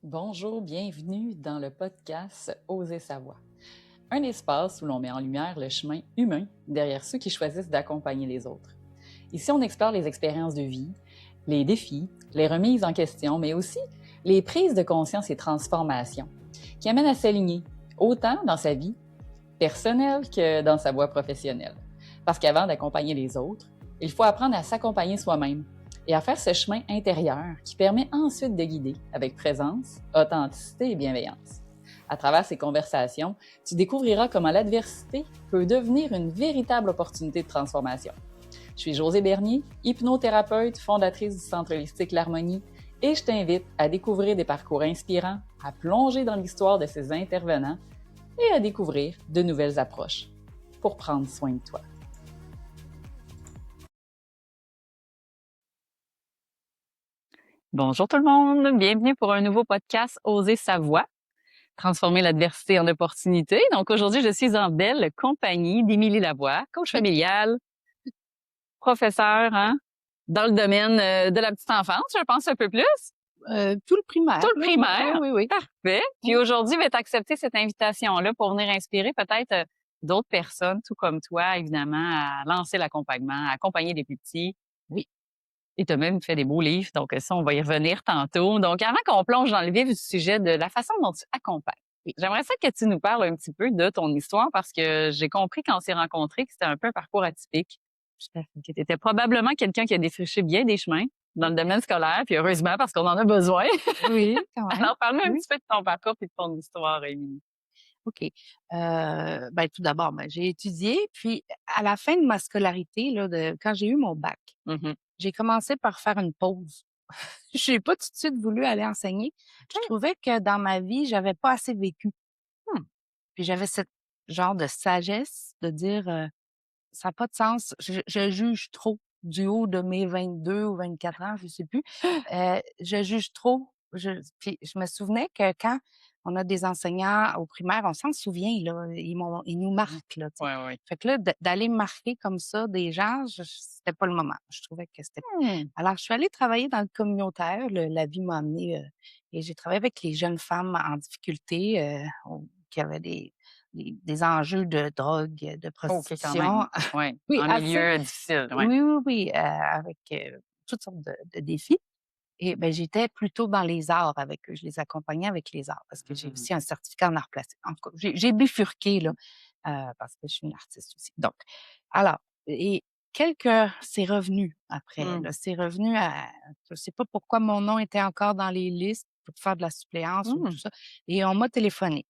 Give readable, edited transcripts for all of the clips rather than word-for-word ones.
Bonjour, bienvenue dans le podcast Oser sa voix. Un espace où l'on met en lumière le chemin humain derrière ceux qui choisissent d'accompagner les autres. Ici, on explore les expériences de vie, les défis, les remises en question, mais aussi les prises de conscience et transformations qui amènent à s'aligner autant dans sa vie personnelle que dans sa voie professionnelle. Parce qu'avant d'accompagner les autres, il faut apprendre à s'accompagner soi-même et à faire ce chemin intérieur qui permet ensuite de guider avec présence, authenticité et bienveillance. À travers ces conversations, tu découvriras comment l'adversité peut devenir une véritable opportunité de transformation. Je suis Josée Bernier, hypnothérapeute, fondatrice du Centre holistique L'Harmonie, et je t'invite à découvrir des parcours inspirants, à plonger dans l'histoire de ces intervenants et à découvrir de nouvelles approches pour prendre soin de toi. Bonjour tout le monde, bienvenue pour un nouveau podcast Oser sa voix, transformer l'adversité en opportunité. Donc aujourd'hui, je suis en belle compagnie d'Émilie Lavoie, coach familiale, professeure dans le domaine de la petite enfance, je pense un peu plus. Tout le primaire. Tout le primaire. Oui. Parfait. Puis aujourd'hui, tu accepter cette invitation-là pour venir inspirer peut-être d'autres personnes, tout comme toi, évidemment, à lancer l'accompagnement, à accompagner les plus petits. Oui. Et tu as même fait des beaux livres, donc ça, on va y revenir tantôt. Donc, avant qu'on plonge dans le vif du sujet de la façon dont tu accompagnes, j'aimerais ça que tu nous parles un petit peu de ton histoire parce que j'ai compris quand on s'est rencontrés que c'était un peu un parcours atypique. Que tu étais probablement quelqu'un qui a défriché bien des chemins dans le domaine scolaire, puis heureusement parce qu'on en a besoin. Oui, quand même. Alors, parle-nous un Oui. petit peu de ton parcours et de ton histoire, Émilie. OK. Tout d'abord, j'ai étudié, puis à la fin de ma scolarité, là, quand j'ai eu mon bac, Mhm. j'ai commencé par faire une pause. J'ai pas tout de suite voulu aller enseigner. Je trouvais que dans ma vie, j'avais pas assez vécu. Hmm. Puis j'avais cette genre de sagesse de dire, ça a pas de sens, je juge trop du haut de mes 22 ou 24 ans, je sais plus. Je juge trop. Puis je me souvenais que quand on a des enseignants au primaire, on s'en souvient, là, ils nous marquent, là, tu sais. Ouais, ouais. Fait que là, d'aller marquer comme ça des gens, c'était pas le moment. Je trouvais que c'était Hmm. alors je suis allée travailler dans le communautaire, la vie m'a amenée, et j'ai travaillé avec les jeunes femmes en difficulté, qui avaient des enjeux de drogue, de OK, quand même. prostitution. Ouais. Oui, En assez. milieu difficile, ouais. Oui, avec, toutes sortes de défis et j'étais plutôt dans les arts avec eux. Je les accompagnais avec les arts parce que j'ai Mhm. aussi un certificat en arts plastiques. En tout cas, j'ai bifurqué là, parce que je suis une artiste aussi. Donc alors et quelques c'est revenu après, Hmm. là, c'est revenu à je sais pas pourquoi mon nom était encore dans les listes pour faire de la suppléance ou Hmm. tout ça et on m'a téléphoné.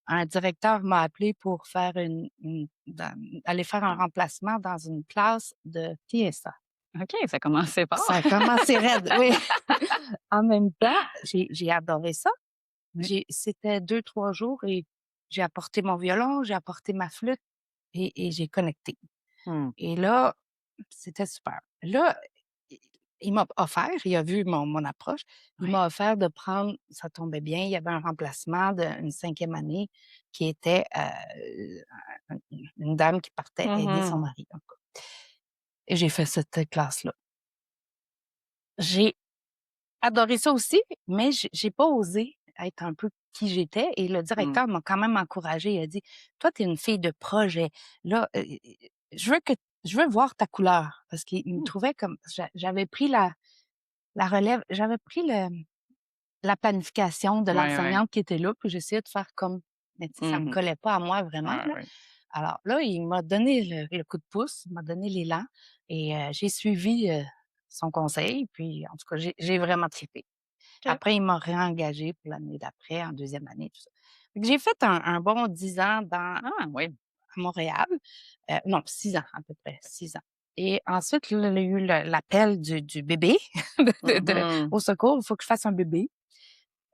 Un directeur m'a appelé pour faire aller faire un remplacement dans une classe de TSA. OK, ça commençait fort. Ça a commencé raide, oui. En même temps, j'ai adoré ça. Oui. C'était 2 3 jours et j'ai apporté mon violon, j'ai apporté ma flûte et j'ai connecté Hmm. et là, c'était super. Là, i il a vu mon approche, il Ouais. m'a offert de prendre ça tombait bien, il y avait un remplacement d'une 5e année qui était, un une dame qui partait aider son Mhm. mari, en tout cas et j'ai fait cette classe-là. J'ai adoré ça aussi, mais j'ai pas osé être un peu qui j'étais et le Hmm. directeur m'a quand même encouragée. Il a dit: «Toi, tu es une fille de projet. Là, je veux que je veux voir ta couleur». Parce qu'il me Hmm. trouvait comme j'avais pris la relève, j'avais pris la planification de Ouais, ouais. l'enseignante qui était là, puis j'essayais de faire comme mais tu sais, ça me Mhm. collait pas à moi vraiment, Ouais, là. ouais. Alors là, il m'a donné le coup de pouce, il m'a donné l'élan et j'ai suivi, son conseil, puis en tout cas, j'ai vraiment trippé. OK. Après, il m'a réengagée pour l'année d'après, en 2e année, tout ça. Fait que j'ai fait un bon 10 ans Ah oui. à Montréal. Non, 6 ans à peu près, 6 ans et ensuite, là, il y a eu l'appel du bébé Mhm. au secours, il faut que je fasse un bébé.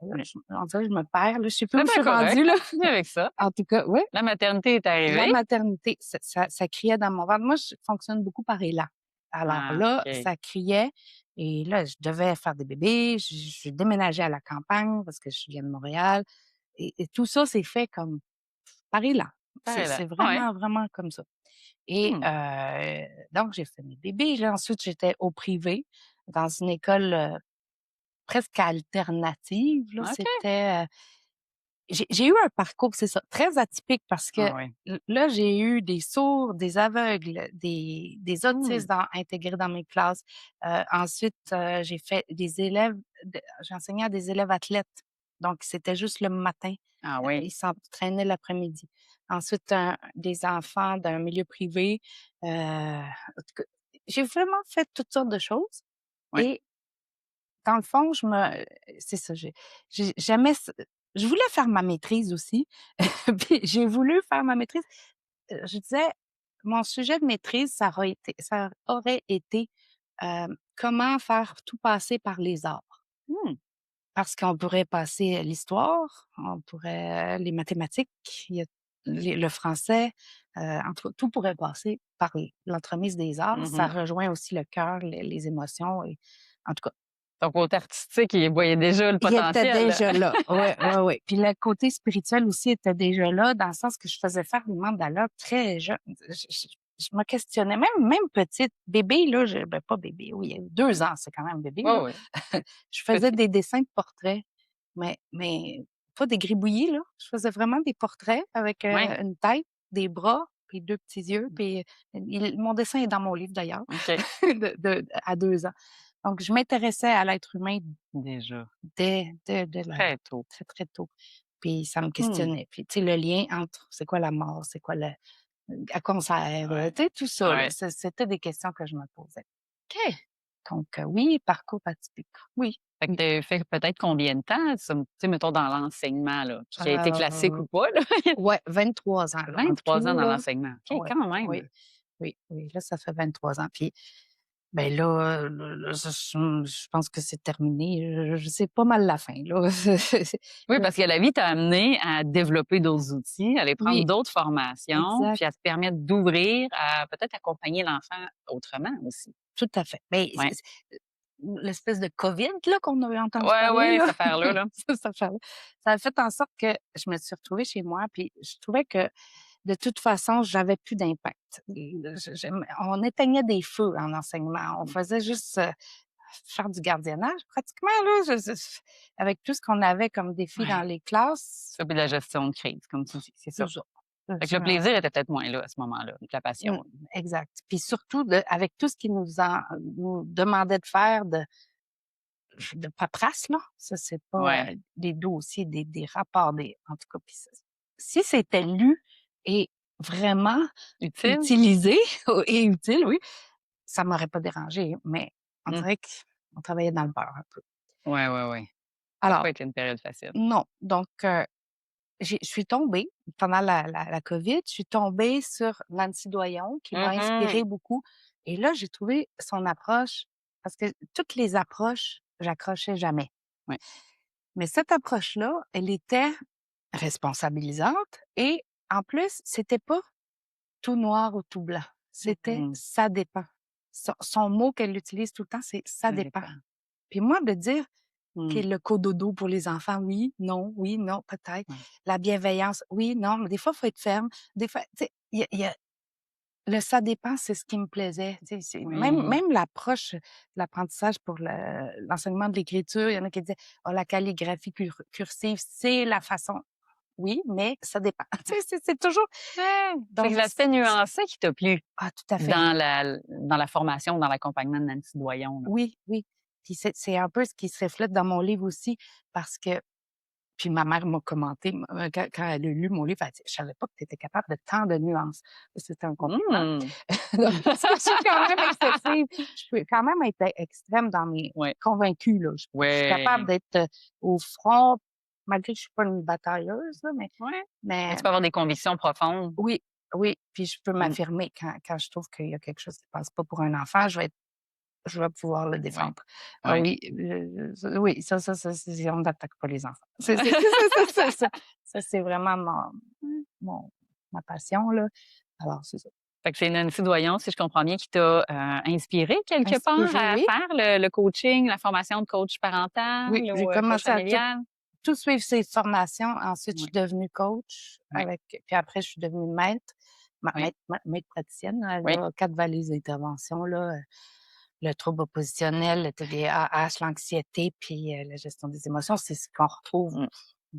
Là, on dirait que je me perds, là, je sais plus C'est où je bien suis correct, rendue, là. continue avec ça. En tout cas, ouais, La maternité est la arrivée. maternité, ça criait dans mon ventre. Moi, je fonctionne beaucoup par élan. Alors Ah, là, OK. ça criait et là, je devais faire des bébés. Je déménageais à la campagne parce que je viens de Montréal et tout ça s'est fait comme par élan. Pareil là. C'est Ouais. vraiment, vraiment comme ça et Hmm. donc j'ai fait mes bébés. Là, ensuite, j'étais au privé dans une école, presque alternative, là. OK. C'était, j'ai eu un parcours, c'est ça, très atypique parce que Ah ouais. là, j'ai eu des sourds, des aveugles, des Mmh. autistes intégrés dans mes classes. Ensuite, j'ai fait des élèves, j'enseignais à des élèves athlètes. Donc, c'était juste le matin. Ah oui. Ils s'entraînaient l'après-midi. Ensuite, des enfants d'un milieu privé. En tout cas, j'ai vraiment fait toutes sortes de choses. Ouais. Et dans le fond, c'est ça, j'aimais je voulais faire ma maîtrise aussi. Puis j'ai voulu faire ma maîtrise. Je disais, mon sujet de maîtrise, ça aurait été, comment faire tout passer par les arts. Mmh. Parce qu'on pourrait passer l'histoire, on pourrait les mathématiques, il y a le français, entre tout pourrait passer par l'entremise des arts. Ça Mmh. rejoint aussi le cœur, les émotions et en tout cas, Ton côté artistique, il voyait déjà le il était potentiel, là. déjà là. Ouais, ouais, ouais. Puis le côté spirituel aussi était déjà là, dans le sens que je faisais faire des mandats très jeune. Je me questionnais, même petite, bébé, là, ben pas bébé, oui, 2 ans, c'est quand même bébé, Ouais, là. ouais. Je faisais des dessins de portraits, mais pas des gribouillis, là. Je faisais vraiment des portraits avec, Ouais. une tête, des bras, puis 2 petits yeux, puis mon dessin est dans mon livre d'ailleurs, OK. à 2 ans. Donc je m'intéressais à l'être humain Déjà. dès la Très tôt. très, très tôt. Puis ça me Mmh. questionnait. Puis tu sais, le lien entre c'est quoi la mort, c'est quoi le à quoi on sert, Ouais. tu sais, tout ça là, Ouais. c'était des questions que je me posais. OK. Donc oui, parcours atypique, oui, Fait que oui. tu as fait peut-être combien de temps, ça, tu sais, mettons dans l'enseignement, là, qui a été classique Heu, ou pas, là? ouais, 23 ans là, en 23 ans tout dans là. l'enseignement. OK, Ouais, quand même. oui, oui, oui, là, ça fait 23 ans. Puis, ben là, là, je pense que c'est terminé. Je sais pas mal la fin là. Oui, parce que la vie t'a amené à développer d'autres outils, à aller prendre Oui, d'autres formations, puis à exact. te permettre d'ouvrir à peut-être accompagner l'enfant autrement aussi. Tout à fait. Mais Ouais. l'espèce de COVID là qu'on a entendu Ouais, parler ouais, là, cette affaire-là, là. ça a fait en sorte que je me suis retrouvée chez moi, puis je trouvais que de toute façon, j'avais plus d'impact. On éteignait des feux en enseignement. On Mmh. faisait juste, faire du gardiennage pratiquement là, avec tout ce qu'on avait comme défi dans Ouais. les classes. Ça, puis de la gestion de crise, comme tu dis, c'est ça. C'est ça, Fait que le plaisir était peut-être moins là, à ce moment-là, que la Mmh, passion. exact. Puis surtout avec tout ce qu'ils nous demandait de faire de paperasse là, ça c'est pas, Ouais. des dossiers, des rapports, en tout cas, puis si c'était lu et vraiment Utile? utilisé et utile, oui, ça m'aurait pas dérangé, mais on Mmh. dirait qu'on travaillait dans le beurre un peu. Ouais, ouais, ouais. Ça a Alors pas été une période facile. non, donc je suis tombée pendant la COVID, je suis tombée sur Nancy Doyon qui m'a inspirée Mmh. beaucoup et là, j'ai trouvé son approche parce que toutes les approches, j'accrochais jamais. Ouais. Mais cette approche-là, elle était responsabilisante et en plus, c'était pas tout noir ou tout blanc. C'était Mmh. «ça dépend». Son mot qu'elle utilise tout le temps, c'est «ça Ça dépend». dépend. Puis moi, de dire que Mmh. le cododo pour les enfants, oui, non, peut-être. Ouais. La bienveillance, oui, non, mais des fois, il faut être ferme. Des fois, tu sais, il y a le «ça dépend», c'est ce qui me plaisait. Tu sais, Oui. même l'approche de l'apprentissage pour l'enseignement de l'écriture, il y en a qui disaient: «Oh, la calligraphie cursive, c'est la façon». Oui, mais ça dépend. Tu sais, c'est toujours Ouais! Fait donc que l'aspect nuancé qui t'a plu tout à fait. dans la formation, dans l'accompagnement de Nancy Doyon, là. Oui, oui. Puis c'est un peu ce qui se reflète dans mon livre aussi parce que puis ma mère m'a commenté, quand elle a lu mon livre, elle dit: «Je savais pas que tu étais capable de tant de nuances». C'était un compliment. Mmh! Donc parce que je suis quand même excessive. Je peux quand même être extrême dans mes Ouais. convaincue, là. Je suis capable Ouais. d'être, au front, malgré que je suis pas une batailleuse, là, Ouais. Mais mais tu peux avoir des convictions profondes. oui, oui, puis je peux Mmh. m'affirmer quand je trouve qu'il y a quelque chose qui passe pas pour un enfant, je vais pouvoir le Ouais. défendre. Ah Ouais. oui, oui, ça, c'est on n'attaque pas les enfants. Ça, c'est vraiment mon ma passion, là. Alors c'est ça. Fait que c'est Nancy Doyon, si je comprends bien, qui t'a, inspiré quelque part Inspiré, à oui. faire le coaching, la formation de coach parental Oui, j'ai ou, coach commencé à familial? tout suivre ces formations. Ensuite, je suis Ouais. devenue coach Ouais. puis après je suis devenue maître, Oui. maître praticienne, là, Oui. là, 4 valises d'intervention, là. le trouble oppositionnel, le TDAH, l'anxiété, puis la gestion des émotions, c'est ce qu'on retrouve, Mmh.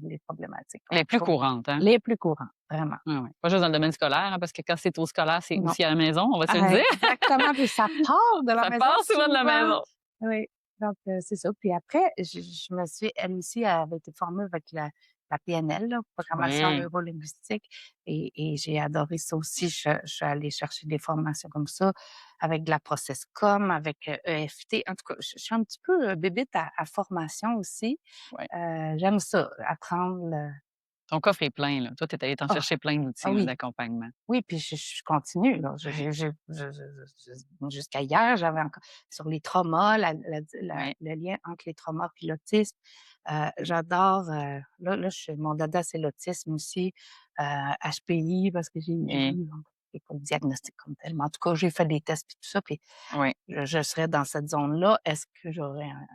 les problématiques qu'on Les plus retrouve. courantes, hein? Les plus courantes, vraiment. Ouais, ouais. Pas juste dans le domaine scolaire, hein, parce que quand c'est au scolaire, c'est Non. aussi à la maison, on va se le dire. Exactement, puis ça part de la Ça maison part souvent de la souvent. maison. Oui, donc c'est ça. Puis après, je me suis elle aussi avait été formée avec la PNL, là, programmation Oui. neurolinguistique et j'ai adoré ça aussi. Je suis allée chercher des formations comme ça avec de la Processcom, avec, EFT. En tout cas, je suis un petit peu, bébête à formation aussi. Ouais. J'aime ça, apprendre le Ton coffre est plein, là. Toi, tu es allé t'en ah! chercher plein Ah d'outils, là, oui. d'accompagnement. Oui, puis je continue, là. Ouais. Jusqu'à hier, j'avais encore sur les traumas, Ouais. le lien entre les traumas puis l'autisme. J'adore, mon dada, c'est l'autisme aussi, HPI parce que j'ai Et vu, c'est pas le diagnostic comme tel, mais en tout cas, j'ai fait des tests puis tout ça, puis ouais. je serais dans cette zone-là. Est-ce que j'aurais un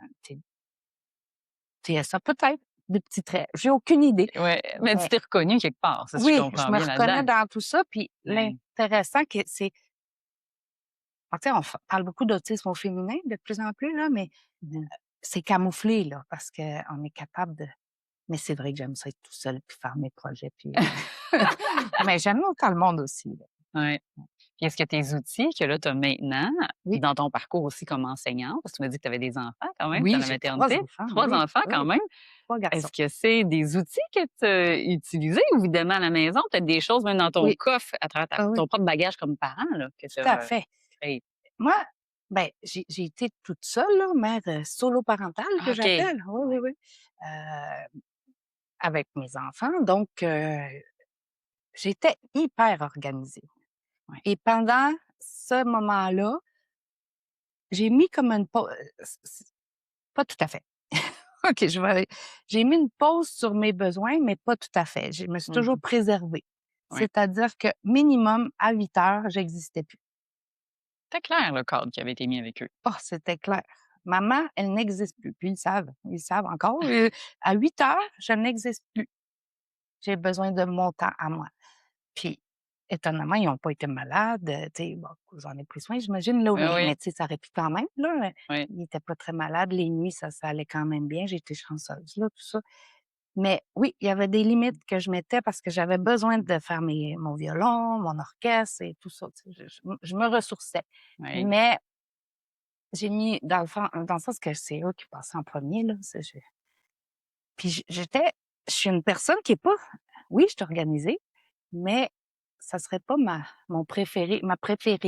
TSA? Peut-être, des petits traits. J'ai aucune idée, Ouais, mais tu mais t'es reconnue quelque part, si je oui, je comprends me bien reconnais là-dedans. dans tout ça, puis Ouais. l'intéressant que c'est tu sais, parle beaucoup d'autisme au féminin de plus en plus, là, mais Mmh. c'est camouflé, là, parce qu'on est capable de mais c'est vrai que j'aime ça être tout seul puis faire mes projets puis, mais j'aime autant le monde aussi, là. Ouais. Puis est-ce que tes outils que là, tu as maintenant, Oui, dans ton parcours aussi comme enseignante, parce que tu m'as dit que tu avais des enfants quand même dans oui, la j'ai 3 maternité, enfants, 3 oui, enfants oui, quand même. 3 garçons. Est-ce que c'est des outils que tu as utilisés évidemment à la maison? Peut-être des choses même dans ton Oui, coffre à travers ah oui, ton propre bagage comme parent là, que tu tout à as fait. créé? Moi, ben, j'ai été toute seule, là, mère, solo-parentale que Ah, OK. j'appelle. Oui, oui, Ouais, oui, avec mes enfants, donc j'étais hyper organisée ouais. et pendant ce moment-là, j'ai mis comme une pau pas tout à fait. OK, j'ai mis une pause sur mes besoins, mais pas tout à fait. Je me suis toujours Mmh. préservée. Ouais. C'est-à-dire que minimum à 8 heures, j'existais plus. C'était clair le cadre qui avait été mis avec eux. Oh, c'était clair. Maman, elle n'existe plus. Puis ils savent encore. À 8 heures, je n'existe plus. J'ai besoin de mon temps à moi. Puis, étonnamment, ils n'ont pas été malades, tu sais, bon, j'en ai pris soin, j'imagine, là, Oui, mais oui. tu sais, ça aurait pu quand même, là, Oui. ils étaient pas très malades. Les nuits, ça allait quand même bien. J'ai été chanceuse, là, tout ça. Mais oui, il y avait des limites que je mettais parce que j'avais besoin de faire mon violon, mon orchestre et tout ça, tu sais, je me ressourçais. Oui. Mais j'ai mis dans le sens que c'est eux qui passaient en premier là, puis je suis une personne qui est pas oui, je suis organisée, mais ça serait pas ma préférée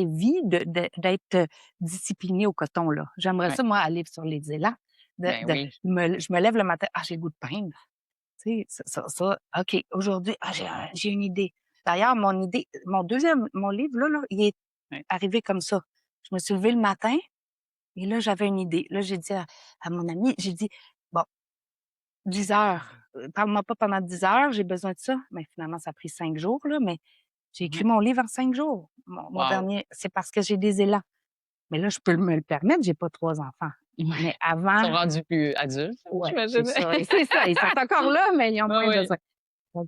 vie d'être, disciplinée au coton, là. J'aimerais Ouais. ça, moi, aller sur les élans, Ben oui. je me lève le matin: «Ah, j'ai le goût de peindre». Tu sais, OK, aujourd'hui, «Ah, j'ai une idée». D'ailleurs, mon livre là, il est Ouais. arrivé comme ça. Je me suis levée le matin et là, j'avais une idée. Là, j'ai dit à mon ami, j'ai dit: «Bon, 10 heures, parle-moi pas pendant 10 heures, j'ai besoin de ça». Mais finalement, ça a pris 5 jours, là, mais j'ai écrit Ouais. mon livre en 5 jours. Mon Wow! dernier c'est parce que j'ai des élans. Mais là, je peux me le permettre, j'ai pas 3 enfants. Ouais. Mais Ils avant sont rendus plus adultes, ouais, c'est j'imagine? ça et c'est ça, ils sont encore là, mais ils ont Oui, moins oui. besoin. Donc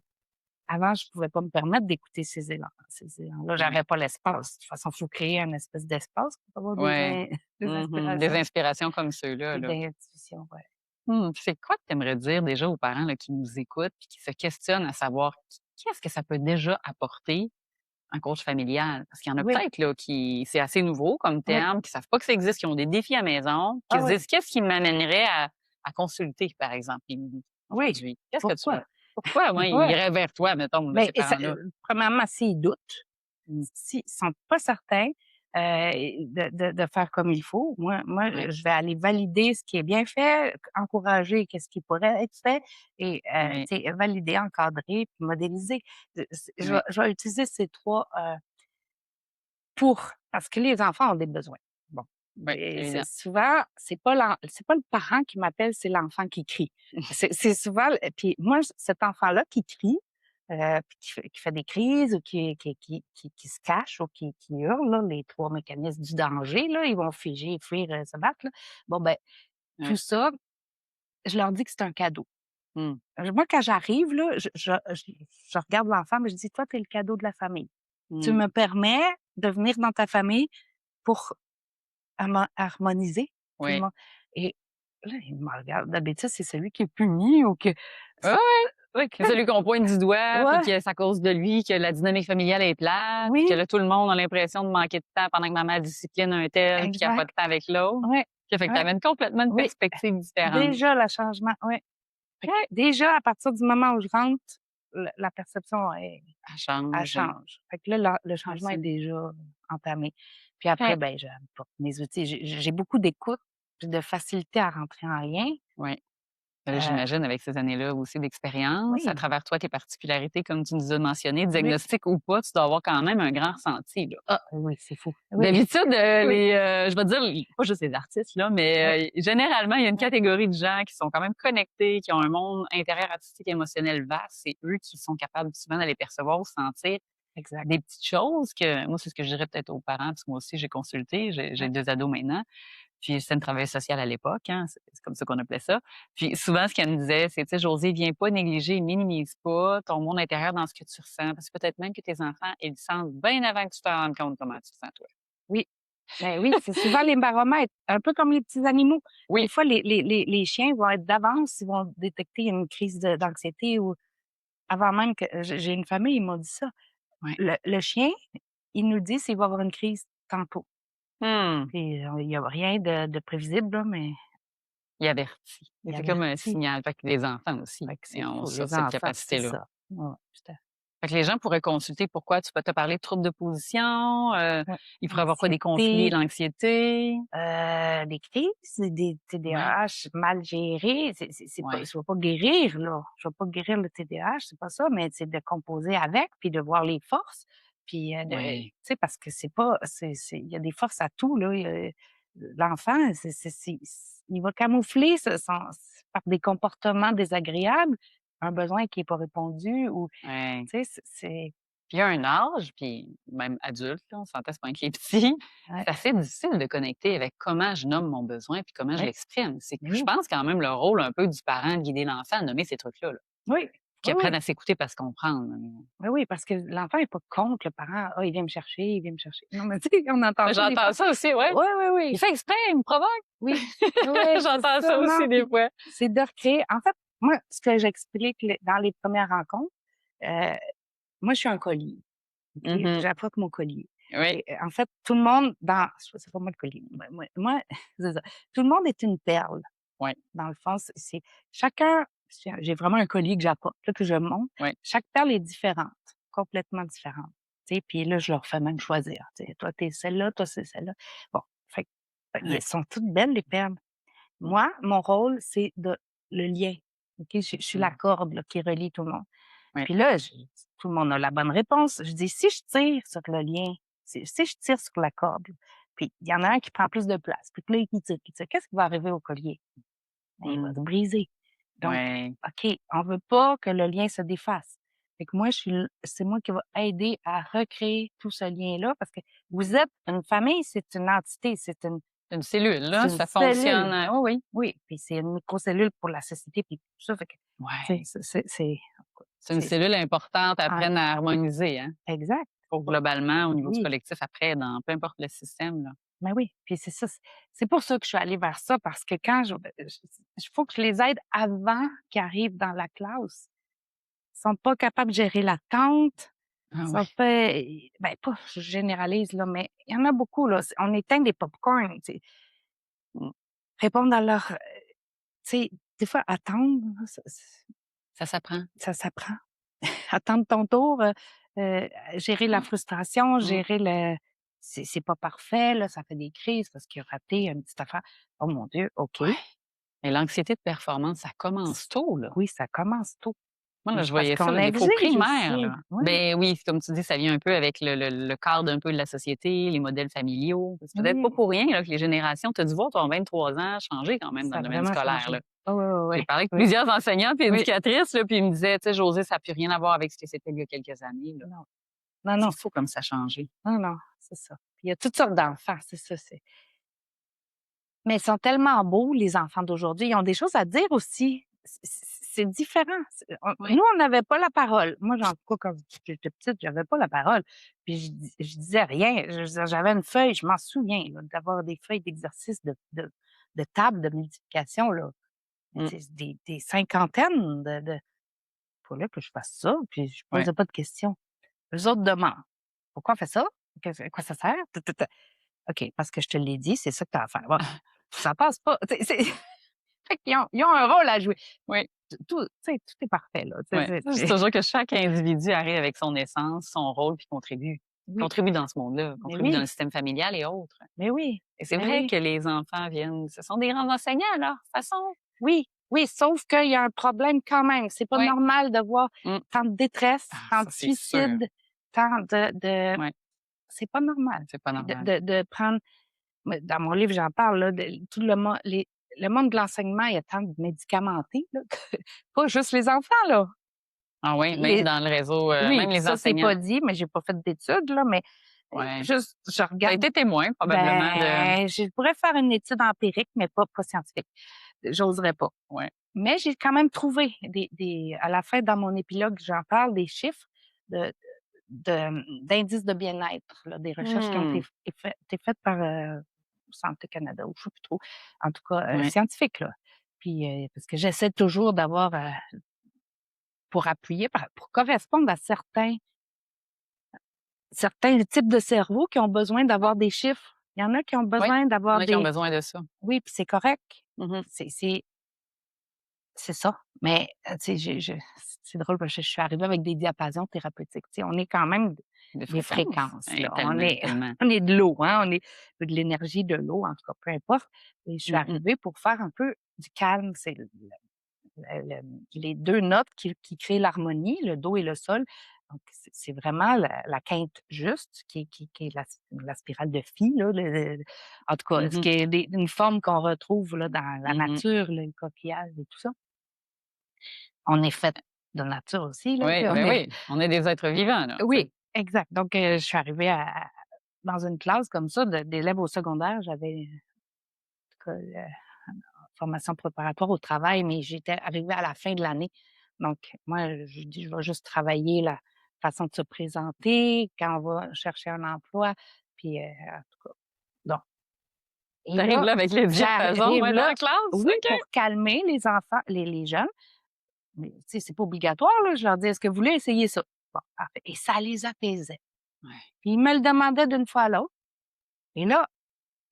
avant, je pouvais pas me permettre d'écouter ces élans-là, Ouais. j'avais pas l'espace. De toute façon, il faut créer un espèce d'espace pour avoir Ouais. des Mmh. Des inspirations inspirations comme ceux-là, et là. d'intuition, ouais. C'est quoi que tu aimerais dire déjà aux parents là, qui nous écoutent puis qui se questionnent à savoir qu'est-ce que ça peut déjà apporter un coach familial? Parce qu'il y en a Oui, peut-être là qui c'est assez nouveau comme oui. terme, qui savent pas que ça existe, qui ont des défis à maison, qui Ah se oui, disent: «Qu'est-ce qui m'amènerait à consulter, par exemple, Émilie, oui. aujourd'hui?» Qu'est-ce que tu Pourquoi? leur pourquoi, moi, ils Ouais. iraient vers toi, mettons, là, Ben ces et ça, parents-là? premièrement, s'ils doutent, Mmh. s'ils sont pas certains, de faire comme il faut, moi, Ouais, je vais aller valider ce qui est bien fait, encourager qu'est-ce qui pourrait être fait et ouais, tu sais, valider, encadrer puis modéliser. ouais, Je vais utiliser ces 3 parce que les enfants ont des besoins. Bon, ouais, et c'est évident. souvent, c'est pas le parent qui m'appelle, c'est l'enfant qui crie. C'est souvent puis moi, cet enfant-là qui crie, puis qui fait des crises ou qui se cache ou qui hurle, là, les 3 mécanismes du danger, là, ils vont figer, fuir, se battre, là. Bon, ben, tout Ouais. ça, je leur dis que c'est un cadeau. Mmh. Moi, quand j'arrive, là, je regarde l'enfant, mais je dis: «Toi, tu es le cadeau de la famille. Tu Mmh. me permets de venir dans ta famille pour harmoniser tout le Oui. monde. Et là, il me regarde. D'habitude, c'est celui qui est puni ou que Ouais, ça ouais. ouais, C'est celui qu'on pointe du doigt, puis ouais, que c'est à cause de lui que la dynamique familiale est plate, puis que oui, là, tout le monde a l'impression de manquer de temps pendant que maman discipline un tel, puis qu'il y a pas exact. de temps avec l'autre. Ouais, Ça fait que tu ouais, amènes complètement une oui. perspective différente. Déjà, le changement, ouais. Fait que déjà, à partir du moment où je rentre, la perception Ça elle change. change. Fait que là, le changement est Absolument. déjà entamé. Puis après, ben, j'apporte mes outils. J'ai beaucoup d'écoute, puis de facilité à rentrer en lien. Oui. Là, Heu, j'imagine avec ces années-là aussi d'expérience, à oui, travers toi, tes particularités, comme tu nous as mentionné, oui. diagnostic ou pas, tu dois avoir quand même un grand ressenti, là. Ah oui, c'est fou. Oui, D'habitude, oui, je vais dire, pas juste les artistes, là, oui, mais généralement, il y a une oui, catégorie de gens qui sont quand même connectés, qui ont un monde intérieur artistique et émotionnel vaste. C'est eux qui sont capables souvent d'aller percevoir ou sentir exact. des petites choses que moi, c'est ce que je dirais peut-être aux parents, parce que moi aussi, j'ai consulté, j'ai Ouais, 2 ados maintenant. Puis c'était une travailleuse sociale à l'époque, hein, c'est comme ça qu'on appelait ça. Puis souvent, ce qu'elle me disait, c'est, tu sais, Josée, viens pas négliger, minimise pas ton monde intérieur dans ce que tu ressens, parce que peut-être même que tes enfants, ils le sentent bien avant que tu t'en rendes compte comment tu te sens, toi. oui. Ben oui, c'est souvent les baromètres, un peu comme les petits animaux. Des Oui, fois, les chiens vont être d'avance, ils vont détecter une crise d'anxiété ou avant même que j'ai une famille, ils m'ont dit ça. ouais. Le chien, il nous dit s'il va avoir une crise tantôt. Mmh. Puis, il y a rien de prévisible là, mais Il avertit. il C'est comme un avertit. signal. Fait que les enfants aussi, Fait que ils c'est ont fou, ça, les cette enfants, c'est capacité-là. ça. Ouais, tout à Fait que les gens pourraient consulter pourquoi tu peux te parler de troubles de position, ouais. ils pourraient avoir quoi? Des conflits, Anxiété, l'anxiété? des crises, des Ouais, TDAH mal gérés, c'est pas ouais, je veux pas guérir là, je veux pas guérir le TDAH, c'est pas ça, mais c'est de composer avec, puis de voir les forces, puis, de tu ouais, sais, parce que c'est pas il y a des forces à tout là, l'enfant, il va camoufler par des comportements désagréables, un besoin qui est pas répondu ou ouais. tu sais, c'est Puis il y a un âge, puis même adulte, là, on s'entend, c'est pas que les petits, ouais, c'est assez difficile de connecter avec comment je nomme mon besoin puis comment je ouais, l'exprime. C'est que mais je oui, pense quand même le rôle un peu du parent de guider l'enfant à nommer ces trucs-là, là, oui, qu'ils oui, oui. apprennent à s'écouter parce qu'on comprendre. Oui, oui, parce que l'enfant est pas contre le parent. «Ah, il vient me chercher, il vient me chercher». Non, mais tu sais, on entend ça des J'entends fois. ça aussi, ouais. Oui, oui, Il oui. fait exprès, il me provoque. Oui. Oui, c'est J'entends ça, ça non, aussi des puis fois. c'est de recréer en fait, moi, ce que j'explique dans les premières rencontres, heu, moi, je suis un collier, OK? Mmh. J'apporte mon collier Oui, et en fait, tout le monde dans c'est pas moi le collier, moi c'est ça. Tout le monde est une perle. oui, Dans le fond, c'est chacun j'ai vraiment un collier que j'apporte, là, que je monte. oui. Chaque perle est différente, complètement différente, tu sais? Puis là, je leur fais même choisir, tu sais: «Toi, tu es celle-là, toi, c'est celle-là». Bon, fait que elles Ouais. sont toutes belles, les perles. Moi, mon rôle, c'est le lien, OK? Je suis la Mmh. corde, là, qui relie tout le monde. Oui. Puis là, tout le monde a la bonne réponse. Je dis: «Si je tire sur le lien, si je tire sur la corde, puis il y en a un qui prend plus de place, puis que là, il tire, qu'est-ce qui va arriver au collier? Ben, il va se Mmh. briser. Donc, Ouais. OK, on veut pas que le lien se défasse. Fait que moi, c'est moi qui va aider à recréer tout ce lien-là parce que vous êtes une famille, c'est une entité, Une cellule, c'est là, une ça fonctionne, cellule. oui, oui. Oui, puis c'est une microcellule pour la société puis tout ça. Fait que, tu sais, Ouais. C'est une c'est cellule importante à ah, apprendre à harmoniser, hein, exact. pour globalement, au niveau du Oui, collectif après, dans peu importe le système, là. mais oui, puis c'est ça, c'est pour ça que je suis allée vers ça parce que quand il faut que je les aide avant qu'ils arrivent dans la classe. Ils sont pas capables de gérer l'attente. Ah Ils oui. sont pas ben, pas je généralise là, mais il y en a beaucoup là, on éteint des pop-corn, tu sais. Mmh. Répondre à leur, tu sais, des fois attendre là, Ça s'apprend. ça s'apprend. Attendre ton tour, gérer la frustration, Mmh. gérer le c'est pas parfait là, ça fait des crises parce qu'il a raté une petite affaire. Oh mon Dieu, OK. Ouais. Et l'anxiété de performance, ça commence tôt, là. Oui, ça commence tôt. Moi, là, Mais je c'est parce voyais ça, qu'on là, des fois au exige aussi. primaire, là. Oui, Ben oui, comme tu dis, ça vient un peu avec le cadre un peu de la société, les modèles familiaux. C'est peut-être pas oui, pour rien, là, que les générations tu as dû voir ton 23 ans changer quand même dans ça a le domaine vraiment scolaire, changé. là. Oh, oui, J'ai parlé avec oui, oui. plusieurs enseignantes et Oui, éducatrices, là, puis ils me disaient: «Tu sais, Josée, ça a plus rien à voir avec ce que c'était il y a quelques années, là». non. Non, non, C'est fou comme ça a changé. non, non, c'est ça. Puis il y a toutes sortes d'enfants, c'est ça, mais ils sont tellement beaux, les enfants d'aujourd'hui. Ils ont des choses à dire aussi. c'est différent. Oui. Nous, on n'avait pas la parole. Moi, en tout cas, quand j'étais petite, j'avais pas la parole. Puis je disais rien. J'avais une feuille, je m'en souviens, là, d'avoir des feuilles d'exercice de table de multiplication, là. Mm. C'est des cinquantaines de. Faut là que je fasse ça, puis je Ouais. posais pas de questions. Eux autres demandent. Pourquoi on fait ça? À quoi ça sert? OK, parce que je te l'ai dit, c'est ça que tu as à faire. Bon, ça passe pas. Fait qu'ils ils ont un rôle à jouer. Oui. Tout est parfait, là. Ouais. Ça, je dis toujours que chaque individu arrive avec son essence, son rôle, puis contribue. Oui, Contribue dans ce monde-là, mais contribue dans le oui, système familial et autres. mais oui, Et c'est mais vrai oui. que les enfants viennent, ce sont des grands enseignants à leur façon. Oui, oui, sauf qu'il y a un problème quand même. C'est pas Oui. normal de voir Mm. tant de détresse, Ah, tant ça, de c'est sûr. suicides, tant de Ouais. c'est pas normal C'est pas normal. de prendre dans mon livre, j'en parle, là, tout le monde de l'enseignement, il y a tant de médicamentés, là, que pas juste les enfants, là. Ah oui, même Les dans le réseau, Oui, même puis les ça, c'est enseignants. pas dit, mais j'ai pas fait d'études, là, mais Ouais. juste, je Tu as regarde. été témoin probablement de. Je pourrais faire une étude empirique, mais pas scientifique. J'oserais pas. Ouais. Mais j'ai quand même trouvé à la fin, dans mon épilogue, j'en parle, des chiffres de d'indices de bien-être, là, des recherches qui ont Hmm. été faites par Santé Canada, ou je sais plus trop. En tout cas, Ouais. scientifiques, là. Puis, parce que j'essaie toujours d'avoir, pour appuyer, pour correspondre à certains types de cerveaux qui ont besoin d'avoir des chiffres. Il y en a qui ont Oui. besoin Il y en d'avoir a qui ont des. besoin de ça. Oui, puis c'est correct. Mhm. C'est ça. Mais, tu sais, c'est drôle parce que je suis arrivée avec des diapasons thérapeutiques. Tu sais, on est quand même Des des fréquences. fréquences, Ouais, là. tellement, tellement. On est de l'eau, hein. On est de l'énergie de l'eau, en tout cas, peu importe. Et je suis Mm-mm. arrivée pour faire un peu du calme. C'est les 2 notes qui créent l'harmonie, le do et le sol. Donc, c'est vraiment la quinte juste qui est la spirale de Phi, là, en tout cas, ce Mhm. qui est une forme qu'on retrouve là, dans la Mhm. nature, là, le coquillage et tout ça. On est fait de nature aussi, là. Oui, On ben est oui, on est des êtres vivants, là. Tu sais. Oui, exact. Donc, je suis arrivée dans une classe comme ça d'élèves au secondaire. J'avais, en tout cas, formation préparatoire au travail, mais j'étais arrivée à la fin de l'année. Donc, moi, je dis: «Je vais juste travailler la façon de se présenter quand on va chercher un emploi», puis, en tout cas, bon. Et T'arrives là, là avec les diapasons, j'arrive ouais, dans là, la classe? oui, OK. pour calmer les enfants, les jeunes. Mais, tu sais, c'est pas obligatoire, là. Je leur dis: «Est-ce que vous voulez essayer ça?» Bon, parfait, et ça les apaisait. Ouais. Puis ils me le demandaient d'une fois à l'autre. Et là,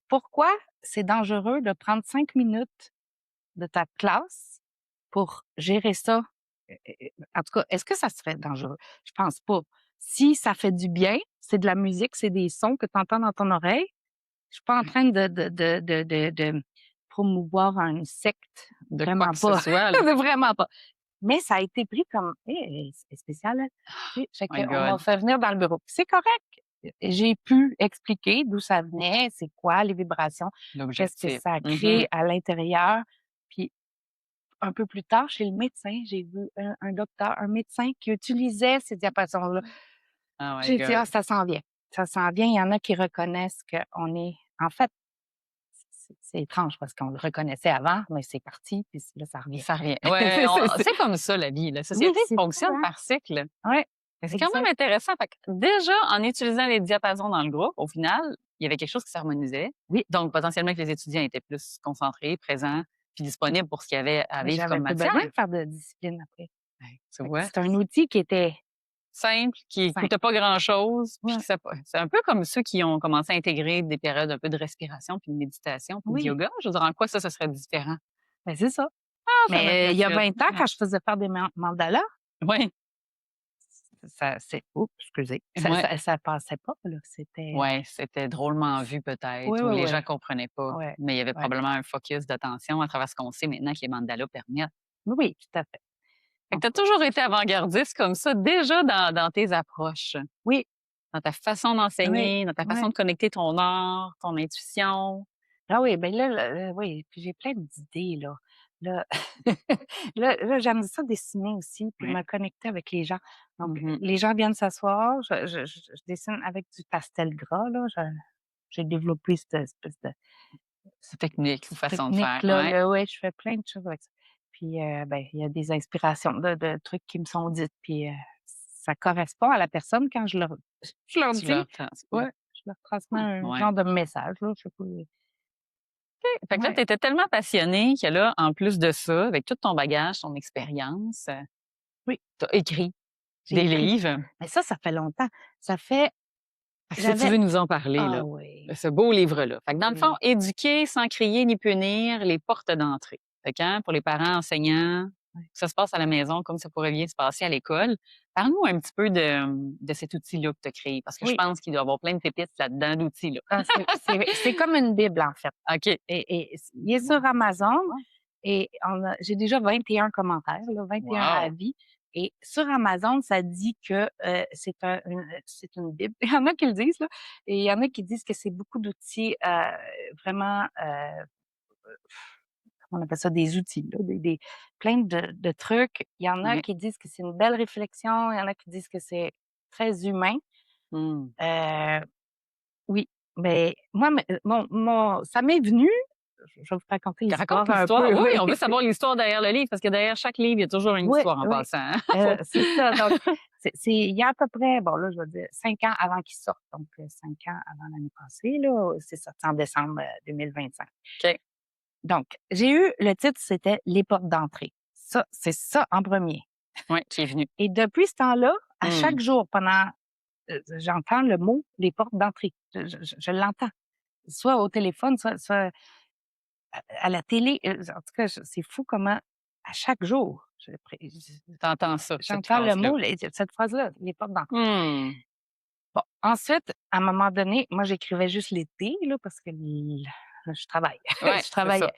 pourquoi c'est dangereux de prendre 5 minutes de ta classe pour gérer ça? En tout cas, est-ce que ça serait dangereux? Je pense pas. Si ça fait du bien, c'est de la musique, c'est des sons que tu entends dans ton oreille. Je suis pas en Ouais. train de promouvoir une secte, De quoi vraiment que ce pas, soit, là. vraiment pas. Mais ça a été pris comme: «Hé, elle est spéciale, elle». Tu sais? My Fait qu'on m'a God. fait venir dans le bureau. C'est correct. J'ai pu expliquer d'où ça venait, c'est quoi les vibrations, qu'est-ce que L'objectif. ça Mhm. crée à l'intérieur. Puis un peu plus tard, chez le médecin, j'ai vu un docteur, un médecin qui utilisait ces diapasons-là. Oh my J'ai dit: «Ah, God. ça s'en vient. Ça s'en vient». Il y en a qui reconnaissent qu'on est en fait, c'est étrange parce qu'on le reconnaissait avant, mais c'est parti, puis là, ça revient. Ça revient. Ouais, C'est c'est comme ça, la vie. La Oui, société c'est ça, fonctionne hein? par cycle. Ouais, Mais c'est quand même exact. intéressant. Fait que déjà, en utilisant les diapasons dans le groupe, au final, il y avait quelque chose qui s'harmonisait. Oui. Donc, potentiellement, que les étudiants étaient plus concentrés, présents, puis disponibles pour ce qu'il y avait à Mais vivre j'avais comme plus matière. besoin de faire de discipline après. Ouais, tu Fait que vois? c'est un outil qui était Simple, qui simple. coûtait pas grand-chose, puis Ouais. c'est un peu comme ceux qui ont commencé à intégrer des périodes un peu de respiration, puis de méditation, puis de Oui, yoga. Je veux dire, en quoi ça serait différent? ben, c'est ça. Ah, ça Mais, il y a m'inquiète. 20 ans, quand je faisais faire des mandalas, Oui, oups, excusez, ouais. ça passait pas, là, c'était Ouais, c'était drôlement vu oui, peut-être, ou oui, les oui. gens comprenaient pas, Ouais, mais il y avait ouais. probablement un focus d'attention à travers ce qu'on sait maintenant que les mandalas permettent. Oui, tout à fait. Fait En que tu tout as cas, toujours été avant-gardiste comme ça, déjà dans tes approches, oui, dans ta façon oui, d'enseigner, dans ta oui. façon de connecter ton art, ton intuition. Ah oui, ben là, oui, puis j'ai plein d'idées, là. Là là, j'aime ça dessiner aussi, puis Ouais. me connecter avec les gens. Donc, Mmh. les gens viennent s'asseoir, je dessine avec du pastel gras, là. J'ai développé cette espèce de Technique ou cette façon de faire, technique-là, ouais. là, ouais, je fais plein de choses avec ça. Puis, ben, il y a des inspirations de trucs qui me sont dites, puis ça correspond à la personne quand je leur Tu dis. leur transmets. Ouais, je leur transmets un Ouais. genre de message, là, je sais pas. Fait que là, Ouais, tu étais tellement passionnée que là, en plus de ça, avec tout ton bagage, ton expérience, oui, tu as écrit j'ai des écrit. livres. Mais ça fait longtemps. Ça fait Fait que si tu j'avais veux nous en parler, ah là, de oui, ce beau livre-là. Fait que dans le fond, oui, éduquer sans crier ni punir, les portes d'entrée. Fait que, hein, pour les parents, enseignants, ouais, ça se passe à la maison comme ça pourrait bien se passer à l'école. Parle-nous un petit peu de cet outil-là que tu as créé, parce que je oui. pense qu'il doit y avoir plein de pépites là-dedans d'outils-là. Ah, c'est comme une bible, en fait. OK. Il est sur Wow. Amazon Ouais. et j'ai déjà 21 commentaires, là, 21 Wow. avis et sur Amazon, ça dit que, c'est une bible. Il y en a qui le disent, là et il y en a qui disent que c'est beaucoup d'outils, vraiment, comment on appelle ça? Des outils, là, des plein de trucs. Il y en a Ouais. qui disent que c'est une belle réflexion, il y en a qui disent que c'est très humain. Mmh. Heu, oui, mais moi, ça m'est venu, je vais vous raconter Raconte l'histoire un l'histoire. peu, Oui, oui. on veut savoir l'histoire derrière le livre, parce que derrière chaque livre, il y a toujours une Oui, histoire en oui, passant, hein? Faut c'est ça, donc c'est il y a à peu près, bon là, je vais dire 5 ans avant qu'il sorte, donc 5 ans avant l'année passée, là, c'est sorti en décembre, 2025. OK. Donc j'ai eu le titre, c'était «Les portes d'entrée». Ça, c'est ça en premier. Ouais, qui est venu. Et depuis ce temps-là, à Mmh. chaque jour pendant, j'entends le mot «les portes d'entrée». Je l'entends, soit au téléphone, soit à la télé, en tout cas, c'est fou comment à chaque jour, Tu entends ça, cette j'entends le phrase-là. mot, cette phrase-là, les portes d'entrée. Mmh. Bon, ensuite, à un moment donné, moi, j'écrivais juste l'été, là, parce que là, je travaille. Ouais, Je c'est travaille, ça.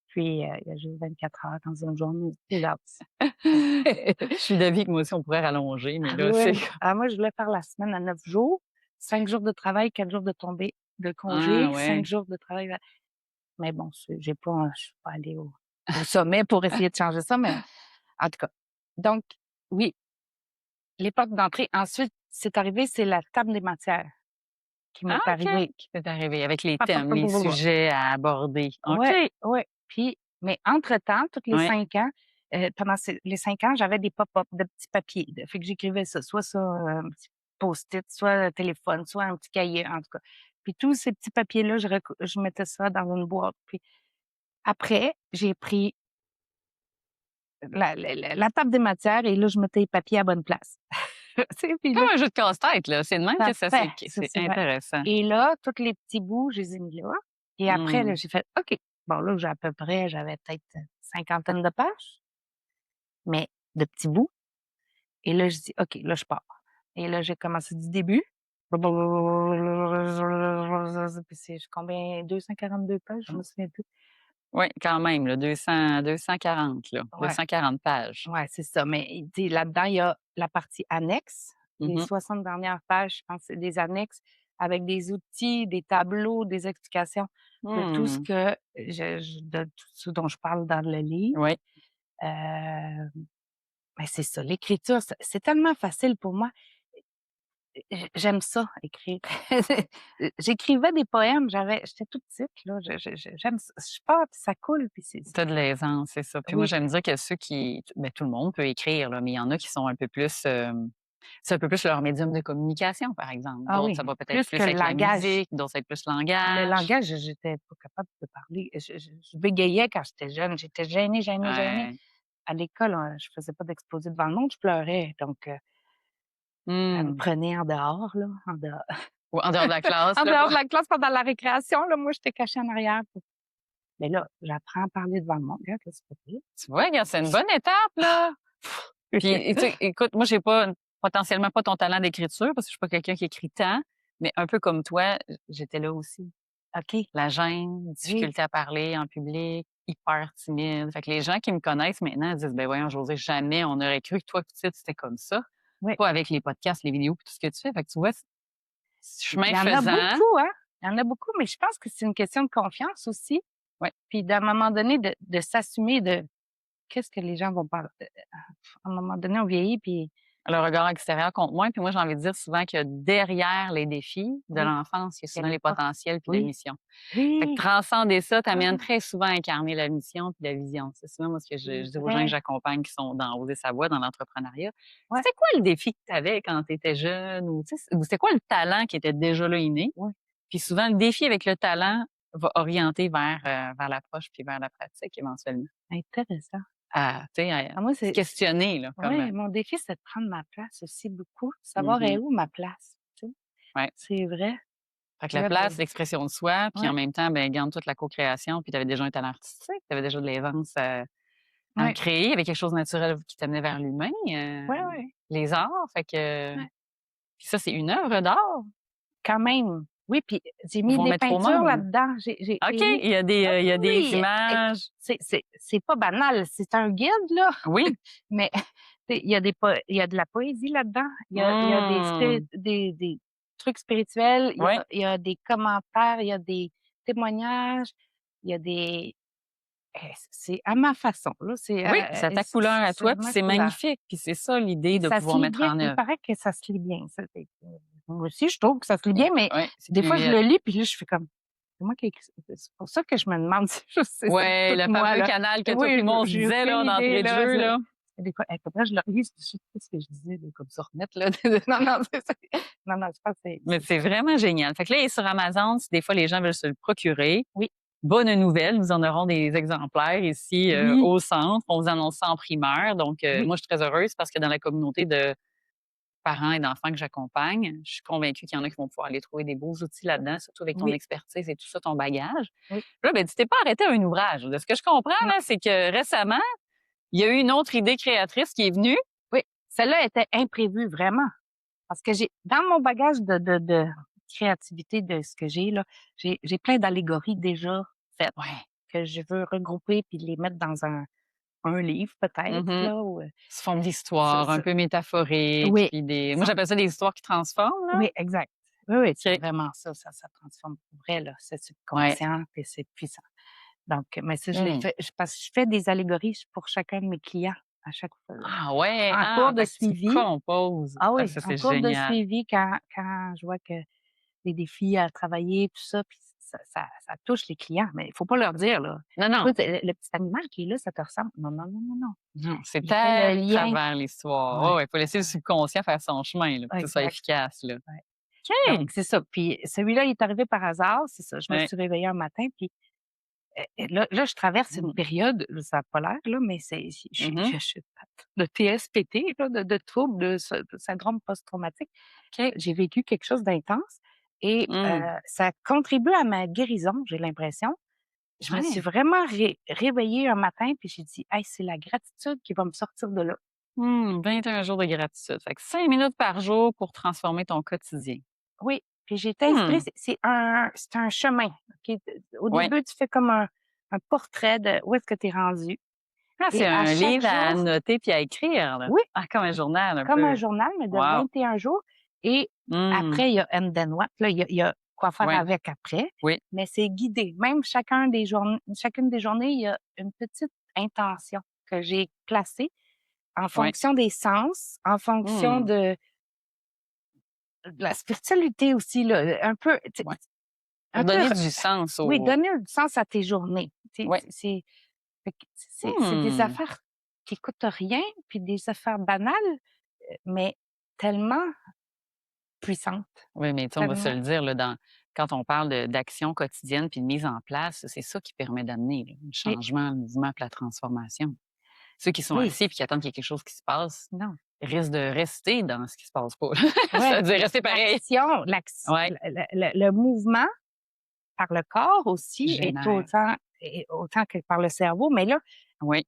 puis il y a juste 24 heures dans une journée, c'est lasse. Je suis d'avis que moi aussi, on pourrait rallonger, mais Ah là, ouais, c'est moi, je voulais faire la semaine à 9 jours, 5 jours de travail, 4 jours de ah congé, 5 ouais. jours de travail. Mais bon, je suis pas allée au sommet pour essayer de changer ça, mais en tout cas. Donc, oui, les portes d'entrée. Ensuite, c'est arrivé, c'est la table des matières qui Ah m'est OK. arrivée. C'est arrivé avec les Pa, pa, thèmes, pa, les pa, pa, pa. sujets à aborder. OK. Ouais, ouais. Puis, mais entre-temps, tous les Ouais. 5 ans, pendant les 5 ans, j'avais des pop-up de petits papiers. Fait que j'écrivais ça, soit sur un petit post-it, soit un téléphone, soit un petit cahier, en tout cas. Puis tous ces petits papiers-là, je mettais ça dans une boîte. Puis après, j'ai pris la table des matières et là, je mettais les papiers à bonne place. Tu sais, puis Comme là, un jeu de casse-tête, là. C'est de même que ça c'est c'est c'est vrai. intéressant. Et là, tous les petits bouts, je les ai mis là et après, là, Mmh. j'ai fait: «OK». Bon, là, j'avais peut-être cinquantaine de pages, mais de petits bouts et là, je dis: «OK, là, je pars» et là, j'ai commencé du début. Puis c'est combien? 242 pages, je me souviens plus. Oui, quand même, là, 240, là, Ouais. 240 pages. Ouais, c'est ça, mais tu sais, là-dedans, il y a la partie annexe. Les Mmh. 60 dernières pages, je pense, c'est des annexes avec des outils, des tableaux, des explications de tout ce Mmh. que de tout ce dont je parle dans le livre. Oui. Heu, mais c'est ça, l'écriture, c'est tellement facile pour moi. J'aime ça, écrire. J'écrivais des poèmes, j'étais toute petite, là, j'aime ça. Je pars, puis ça coule, puis Tu de l'aisance, c'est ça. Puis moi, oui. j'aime dire que ceux qui ben, tout le monde peut écrire, là, mais il y en a qui sont un peu plus, c'est un peu plus leur médium de communication, par exemple. Ah D'autres, oui, ça va peut-être plus que plus le être la langage. musique, d'autres, ça va être plus Le langage. langage, j'étais pas capable de parler. Je bégayais quand j'étais jeune. J'étais gênée, gênée, gênée. Ouais. À l'école, je faisais pas d'exposé devant le monde, je pleurais. Donc, elle me Mmh. prenait en dehors, là, en dehors Ou en dehors de la classe, en là. dehors de la classe pendant la récréation, là, moi, j'étais cachée en arrière. Mais là, j'apprends à parler devant le monde. Regarde, là, c'est pas pire. Tu vois, regarde, c'est une bonne étape, là. Puis, tu sais, écoute, moi, j'ai pas potentiellement pas ton talent d'écriture parce que je suis pas quelqu'un qui écrit tant, mais un peu comme toi, j'étais là aussi. OK, La gêne, oui, difficulté à parler en public, hyper timide. Fait que les gens qui me connaissent maintenant disent: «Ben voyons, Josée, jamais on aurait cru que toi, petite, c'était comme ça». oui. Pas avec les podcasts, les vidéos, puis tout ce que tu fais. Fait que tu vois, Il chemin y en a faisant, beaucoup, hein? Il y en a beaucoup, mais je pense que c'est une question de confiance aussi. ouais, Puis d'un moment donné, de s'assumer de qu'est-ce que les gens vont penser. À un moment donné, on vieillit, puis Le regard extérieur compte moins, puis moi, j'ai envie de dire souvent que derrière les défis de Oui, l'enfance, il y a il y a souvent les les portes. potentiels puis la Oui, mission. Fait que oui, transcender ça ah, t'amène très souvent à incarner la mission puis la vision. C'est souvent moi ce que je c'est dis aux gens que vrai. j'accompagne qui sont dans Oser sa voie, dans l'entrepreneuriat. Ouais, C'était quoi le défi que tu avais quand tu étais jeune ou tu sais, ou c'était quoi le talent qui était déjà là inné? ouais, Puis souvent le défi avec le talent va orienter vers l'approche puis vers la pratique éventuellement. intéressant. À, tu sais, à Ah moi, se c'est questionner là comme, ouais, mon défi, c'est de prendre ma place aussi beaucoup, savoir est mmh où ma place, tu sais? ouais. C'est vrai. Fait que la Là, place, ben l'expression de soi, puis en ouais, même temps, ben, garde toute la co-création, puis tu avais déjà un talent artistique, tu avais déjà de l'aisance à ouais, créer, il y avait quelque chose de naturel qui t'amenait vers l'humain, ouais, ouais, les arts, fait que ouais. puis ça, c'est une œuvre d'art, Quand même. Oui, puis j'ai mis pouvoir des mettre au peintures monde. là-dedans. J'ai OK, mis ah il y a des oui, écoute, images. c'est pas banal, c'est un guide, là, Oui. mais tu sais, il y a de la poésie là-dedans, il y a Mmh. des trucs spirituels, Oui, il y a des commentaires, il y a des témoignages, il y a des c'est à ma façon, là, oui, c'est à ta couleur à c'est à toi, puis ma c'est couleur. magnifique, puis c'est ça l'idée Puis de ça se pouvoir lit mettre bien, en il œuvre. paraît que ça se lit bien, ça fait que moi aussi je trouve que ça se lit Et bien, mais ouais, c'est des fois je fluide. le lis puis là je fais comme: «C'est moi qui ai écrit ça?» C'est pour ça que je me demande si juste c'est Ouais, tout le moi fameux là. canal que toi Oui, puis moi, on se j'ai disait aucune là, idée d'entrée de là, jeu, là. des fois, faudrait que je le relise, je sais plus ce que je disais là, comme ça remettre là. Non, non, c'est ça. Non, non, je pense que Mais c'est c'est ça. vraiment génial. Fait que là, il est sur Amazon, si des fois les gens veulent se le procurer. Oui, Bonne nouvelle, nous en aurons des exemplaires ici, oui, au centre. On vous annonce ça en primeur. Donc, oui, moi, je suis très heureuse parce que dans la communauté de parents et d'enfants que j'accompagne, je suis convaincue qu'il y en a qui vont pouvoir aller trouver des beaux outils là-dedans, surtout avec ton oui, expertise et tout ça, ton bagage. oui. Là, ben, tu t'es pas arrêté à un ouvrage. De ce que je comprends, Non, là, c'est que récemment, il y a eu une autre idée créatrice qui est venue. oui, celle-là était imprévue vraiment. Parce que j'ai dans mon bagage de créativité de ce que j'ai là, j'ai plein d'allégories déjà faites Ouais. que je veux regrouper puis les mettre dans un livre peut-être Mhm. là ou, Sous forme ça d'histoire, un ça peu métaphorique, oui, puis des moi, ça j'appelle ça des histoires qui transforment, là. oui, exact. Oui, oui, c'est OK. vraiment ça, ça transforme pour vrai là, c'est Ouais. subconscient et c'est puissant. Donc mais ça je l'ai Mmh. fait parce que je fais des allégories pour chacun de mes clients à chaque fois là. Ah ouais! En Ah, cours de fait que tu suivi composes. ah Ah oui, ça, en c'est cours de génial. suivi quand je vois que des défis à travailler, tout ça, puis ça touche les clients, mais il faut pas leur dire, là: Non, non. «Toi, le petit animal qui est là, ça te ressemble». Non, non, non, non, non. Non, c'est Je fais à le lien. travers l'histoire. Ouais, Ouais, ouais, faut laisser le subconscient faire son chemin, là, pour que ce soit exact, efficace, là. ouais. Donc OK! c'est ça, puis celui-là, il est arrivé par hasard, c'est ça. Je me Ouais. suis réveillée un matin, puis, là, je traverse une Mmh. période, là, ça a pas l'air, là, mais c'est Mmh. je suis de TSPT, là, de trouble de syndrome post-traumatique. OK. J'ai vécu quelque chose d'intense et Mmh. ça contribue à ma guérison, j'ai l'impression. Je me suis Ouais. vraiment réveillée un matin, puis j'ai dit: «Hey, c'est la gratitude qui va me sortir de là». 21 jours de gratitude. Fait que 5 minutes par jour pour transformer ton quotidien. Oui, puis j'ai été inspirée, Mmh. c'est un chemin, OK? Au Ouais. début, tu fais comme un portrait de où est-ce que tu es rendu Ah, et c'est à un chaque livre à jour noter puis à écrire, là. oui, Ah, comme un journal un comme un peu. journal, mais de Wow! 21 jours et Mmh. après il y a and then what, là, il y a quoi faire Ouais. avec après, Oui. mais c'est guidé. Même chacune des journées, il y a une petite intention que j'ai placée en Ouais. fonction des sens, en fonction Mmh. de la spiritualité aussi là, un peu, tu sais, Ouais. Pour un peu donner re du sens oui, au donner du sens à tes journées. Tu ouais. sais, fait que c'est des Mmh. affaires qui coûtent rien, puis des affaires banales, mais tellement puissantes, Oui, mais tu sais, on va se tellement le dire, là, quand on parle d'action quotidienne puis de mise en place, c'est ça qui permet d'amener, là, le oui, changement, le mouvement puis la transformation. Ceux qui sont oui, assis puis qui attendent qu'il y ait quelque chose qui se passe non. risquent de rester dans ce qui se passe pas. Ouais, C'est-à-dire puis rester pareil. Ouais, le mouvement par le corps aussi génère. est autant que par le cerveau, mais là, Oui,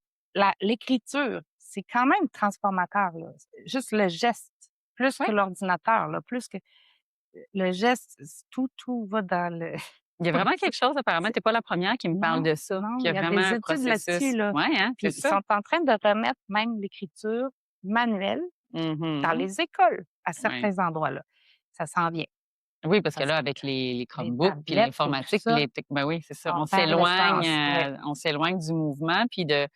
l'écriture, c'est quand même transformateur, là. Juste le geste, plus oui. que l'ordinateur, là, plus que le geste, tout va dans le Il y a vraiment quelque chose apparemment, c'est tu es pas la première qui me parle non, de ça, non, qu'il y il a y a vraiment des un études là-dessus, processus. là, Ouais, hein, c'est puis ils ça. sont en train de remettre même l'écriture manuelle dans Mmh. les écoles à Ouais. certains endroits, là. Ça s'en vient Oui, parce que parce là, que avec les les Chromebooks, puis tablettes et tout l'informatique, puis ça, ben oui, c'est ça. on perd le sens, ouais. On s'éloigne du mouvement, puis de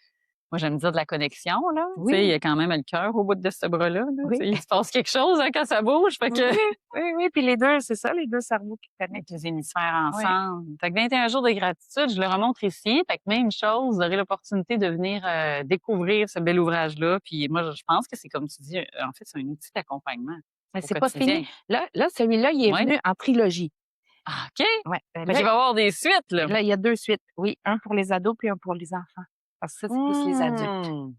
Moi, j'aime dire de la connexion, là. Tu sais, il y Oui, a quand même le cœur au bout de ce bras-là, là. Tu oui, sais, il se passe quelque chose, hein, quand ça bouge. Fait oui, que oui, oui, puis les 2, c'est ça, les 2 cerveaux qui mettre connectent. les hémisphères Oui, ensemble. Fait que 21 jours de gratitude, je le remontre ici. Fait que même chose, vous aurez l'opportunité de venir découvrir ce bel ouvrage-là. Puis moi, je pense que c'est comme tu dis, en fait, c'est un outil d'accompagnement mais au c'est pas fini. quotidien. Là, celui-là, il est Oui. venu en trilogie. Ah, OK. Ouais, Fait qu'il va y avoir des suites, là. là, il y a 2 suites. Oui, un pour les ados puis un pour les enfants. Parce que ça, c'est plus les adultes. Mmh.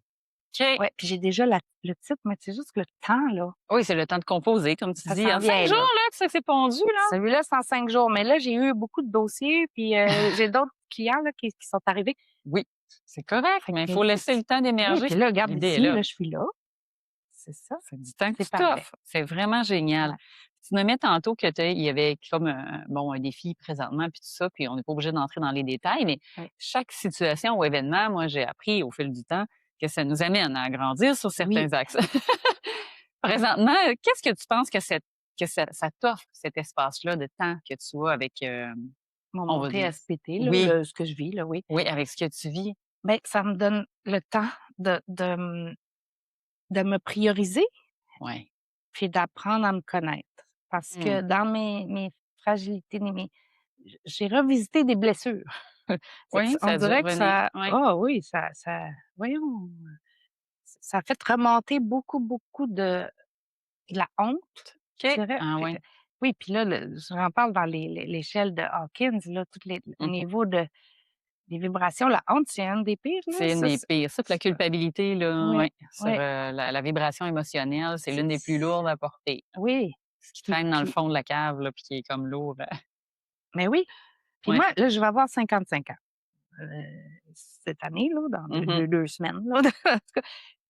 OK. Ouais, puis j'ai déjà le titre, mais c'est juste que le temps, là, Oui, c'est le temps de composer, comme tu ça dis. s'en En 5 vient, jours, là. là, que ça s'est pondu, là. Celui-là, c'est en 5 jours, mais là, j'ai eu beaucoup de dossiers, puis j'ai d'autres clients, là, qui sont arrivés. Oui, c'est correct, Fait mais il que faut laisser le temps oui, d'émerger. puis là, regarde L'idée est ici, là. là, je suis là. C'est ça, C'est du temps que c'est tu parfait. t'offres. C'est vraiment génial. Ouais, Tu nommais tantôt que il y avait comme un défi présentement, puis tout ça, puis on n'est pas obligé d'entrer dans les détails, mais ouais. chaque situation ou événement, moi, j'ai appris au fil du temps que ça nous amène à grandir sur Oui, certains axes. Présentement, qu'est-ce que tu penses que, ça t'offre, cet espace-là de temps que tu as avec, on mon va dire, TSPT, là, oui, ce que je vis, là, oui. oui, avec ce que tu vis. Ben, ça me donne le temps de me prioriser, Oui. puis d'apprendre à me connaître. Parce que Hmm. dans mes fragilités, j'ai revisité des blessures. Oui, On ça a dû dirait que revenir. ça Oui. ah oui, ça voyons, ça a fait remonter beaucoup, beaucoup de la honte, OK. je dirais. Ah Fait que oui. oui, puis là, j'en parle dans l'échelle de Hawkins, là, tous les au Mhm. niveau des vibrations. La honte, c'est un des pires, là. C'est une Ça, des pires. Ça, puis la culpabilité, là, oui, ouais, sur, oui, la vibration émotionnelle, c'est l'une des plus lourdes à porter. oui. Ce qui Puis traîne dans le puis fond de la cave, là, puis qui est comme lourd, mais oui. Puis ouais. moi, là, je vais avoir 55 ans, heu, cette année, là, dans Mmh. 2 semaines, là. En tout cas,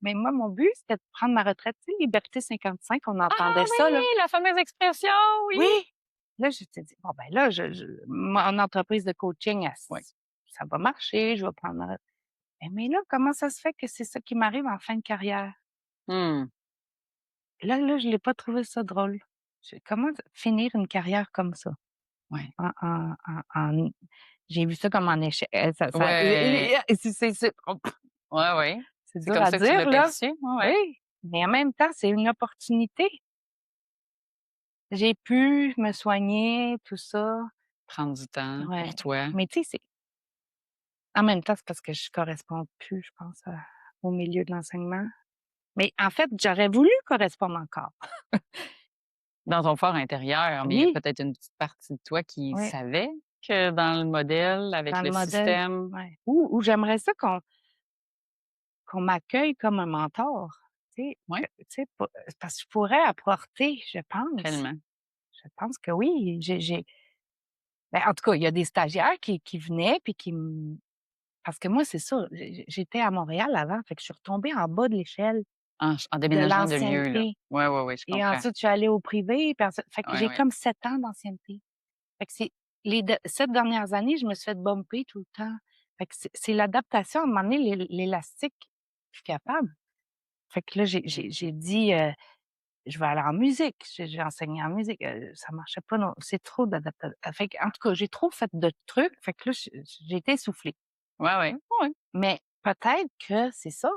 mais moi, mon but, c'était de prendre ma retraite. Tu sais, Liberté 55, on Ah entendait oui, ça, là. la fameuse expression, oui! Oui! Là, je t'ai dit: «Bon, ben là, mon entreprise de coaching, Oui. ça va marcher, je vais prendre ma retraite.» Mais là, comment ça se fait que c'est ça qui m'arrive en fin de carrière? Mmh. Là, je l'ai pas trouvé ça drôle. Comment finir une carrière comme ça? Ouais. En j'ai vu ça comme en échec. Ça Ouais. oh, Ouais, ouais. c'est C'est dur comme à ça que tu dire, l'as là. perçu? Ouais, ouais. Oui, mais en même temps, c'est une opportunité. J'ai pu me soigner, tout ça. Prendre du temps Ouais, pour toi. mais tu sais, en même temps, c'est parce que je corresponds plus, je pense, au milieu de l'enseignement. Mais en fait, j'aurais voulu correspondre encore. Dans ton fort intérieur, mais il y a Oui, peut-être une petite partie de toi qui oui, savait que dans le modèle, avec dans le le modèle, système, ouais. Ou j'aimerais ça qu'on m'accueille comme un mentor, tu sais, ouais, tu sais, parce que je pourrais apporter, je pense. tellement. Je pense que oui, ben, en tout cas, il y a des stagiaires qui venaient puis parce que moi, c'est ça, j'étais à Montréal avant, fait que je suis retombée en bas de l'échelle En de déménageant de lieu, là. l'ancienneté Ouais, ouais, ouais, je et comprends. ensuite je suis allée au privé, puis ensuite fait que Ouais, j'ai ouais. comme 7 ans d'ancienneté. Fait que c'est 7 dernières années, je me suis fait bumper tout le temps. Fait que c'est l'adaptation, à un moment donné, l'élastique, je suis capable. Fait que là, j'ai dit, «Je vais aller en musique». J'ai enseigné en musique, ça marchait pas non, c'est trop d'adaptation. Fait qu'en tout cas, j'ai trop fait de trucs, fait que là, j'ai été essoufflée. Ouais, ouais. Ouais. Mais peut-être que c'est ça,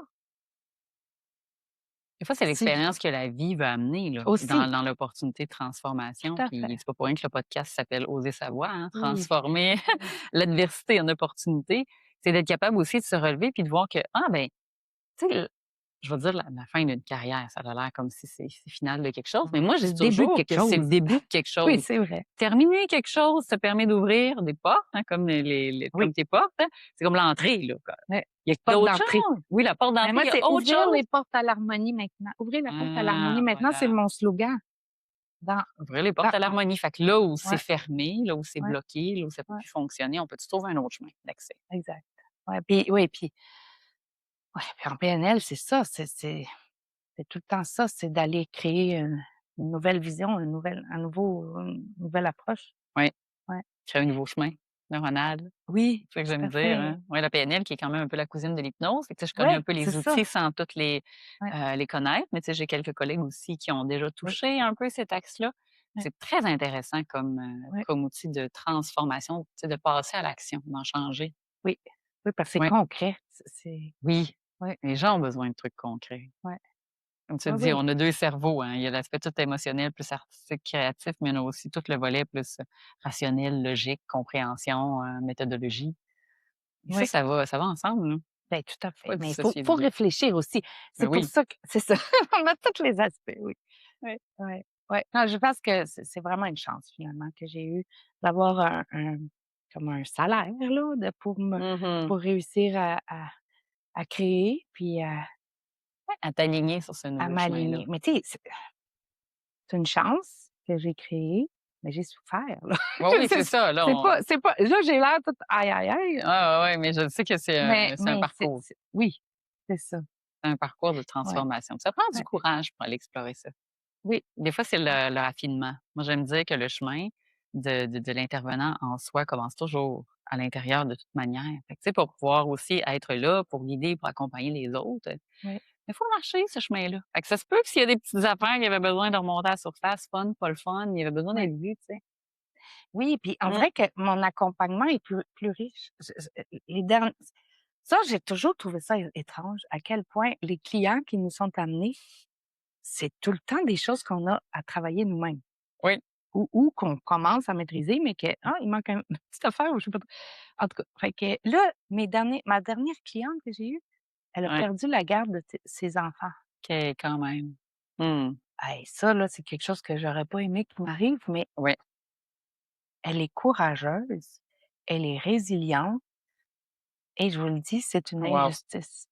Des fois, c'est si l'expérience que la vie va amener, là, aussi, dans l'opportunité de tout transformation. à fait. Puis c'est pas pour rien que le podcast s'appelle Oser sa voix, hein, Oui, transformer oui, l'adversité en opportunité. C'est d'être capable aussi de se relever puis de voir que, ah ben, tu sais, je vais dire la fin d'une carrière, ça a l'air comme si c'est final de quelque chose, mais moi, je c'est dis le début de toujours quelque que c'est le chose. début de quelque Oui, chose. c'est vrai. Terminer quelque chose, ça permet d'ouvrir des portes, hein, comme Oui, comme tes portes, hein. C'est comme l'entrée, là, quoi. ouais, Il y a porte d'autres d'entrée. choses. Oui, la porte Mais d'entrée, moi, il y a c'est autre ouvrir chose. les portes à l'harmonie maintenant. Ouvrir la porte à l'harmonie Ah, maintenant, c'est voilà. mon slogan. Dans Ouvrir les dans portes à l'harmonie. Fait que là où c'est ouais, fermé, là où c'est ouais, bloqué, là où ça peut ouais, plus fonctionner, on peut trouver un autre chemin d'accès. exact. Ouais, puis oui, puis ouais, puis en PNL, c'est ça, c'est tout le temps ça, c'est d'aller créer une nouvelle vision, une nouvelle approche. Oui, Ouais. créer un nouveau chemin neuronal. Oui, C'est ça que tout j'aime à dire, fait. hein. Ouais, la PNL qui est quand même un peu la cousine de l'hypnose. Fait que, tu sais, je connais un Ouais, peu c'est les ça. outils sans toutes Ouais, les connaître, mais tu sais, j'ai quelques collègues aussi qui ont déjà oui, touché un peu cet axe-là. ouais, C'est très intéressant comme, ouais, comme outil de transformation, tu sais, de passer à l'action, d'en changer. oui. Oui, parce que c'est Ouais, concret. C'est oui. ouais, Les gens ont besoin de trucs concrets. ouais. Comme tu Oui, dis, oui, on a 2 cerveaux, hein. Il y a l'aspect tout émotionnel, plus artistique, créatif, mais on a aussi tout le volet plus rationnel, logique, compréhension, méthodologie. Et oui. ça va ensemble, là. Ben, tout à Faut fait. pas Mais il dissocier les faut 2. réfléchir aussi. Ben C'est pour oui. ça que c'est ça. On a tous les aspects, oui. Oui, oui, ouais. Non, je pense que c'est vraiment une chance finalement que j'ai eue d'avoir un comme un salaire là, de Mmh. pour réussir à créer puis À t'aligner sur ce à nouveau chemin-là. m'aligner. Mais tu sais, c'est une chance que j'ai créée, mais j'ai souffert là. Oui, oui, c'est ça, là, on C'est pas là, j'ai l'air toute aïe, aïe, aïe, ah ouais, mais je sais que c'est un mais parcours. oui, c'est ça. C'est un parcours de Ouais, transformation. Ça prend du ouais, courage pour aller explorer ça. oui, Des fois, c'est le raffinement. Moi, j'aime dire que le chemin de l'intervenant en soi commence toujours à l'intérieur de toute manière. Fait que, tu sais, pour pouvoir aussi être là, pour guider, pour accompagner les autres, oui, il faut marcher ce chemin-là. Fait que ça se peut que s'il y a des petites affaires qui avaient besoin de remonter à la surface, fun, pas le fun, il y avait besoin ouais. d'être vu, tu sais. Oui, puis on Mmh. dirait que mon accompagnement est plus riche. Les derni ça, j'ai toujours trouvé ça étrange, à quel point les clients qui nous sont amenés, c'est tout le temps des choses qu'on a à travailler nous-mêmes Oui, ou qu'on commence à maîtriser, mais que, ah, il manque une petite affaire ou je sais pas trop. En tout cas, fait que là, ma dernière cliente que j'ai eue, elle a ouais, perdu la garde de ses enfants. OK, quand même. Mmh. Hey, ça, là, c'est quelque chose que j'aurais pas aimé qu'il m'arrive, mais Ouais, elle est courageuse, elle est résiliente et je vous le dis, c'est une wow, injustice.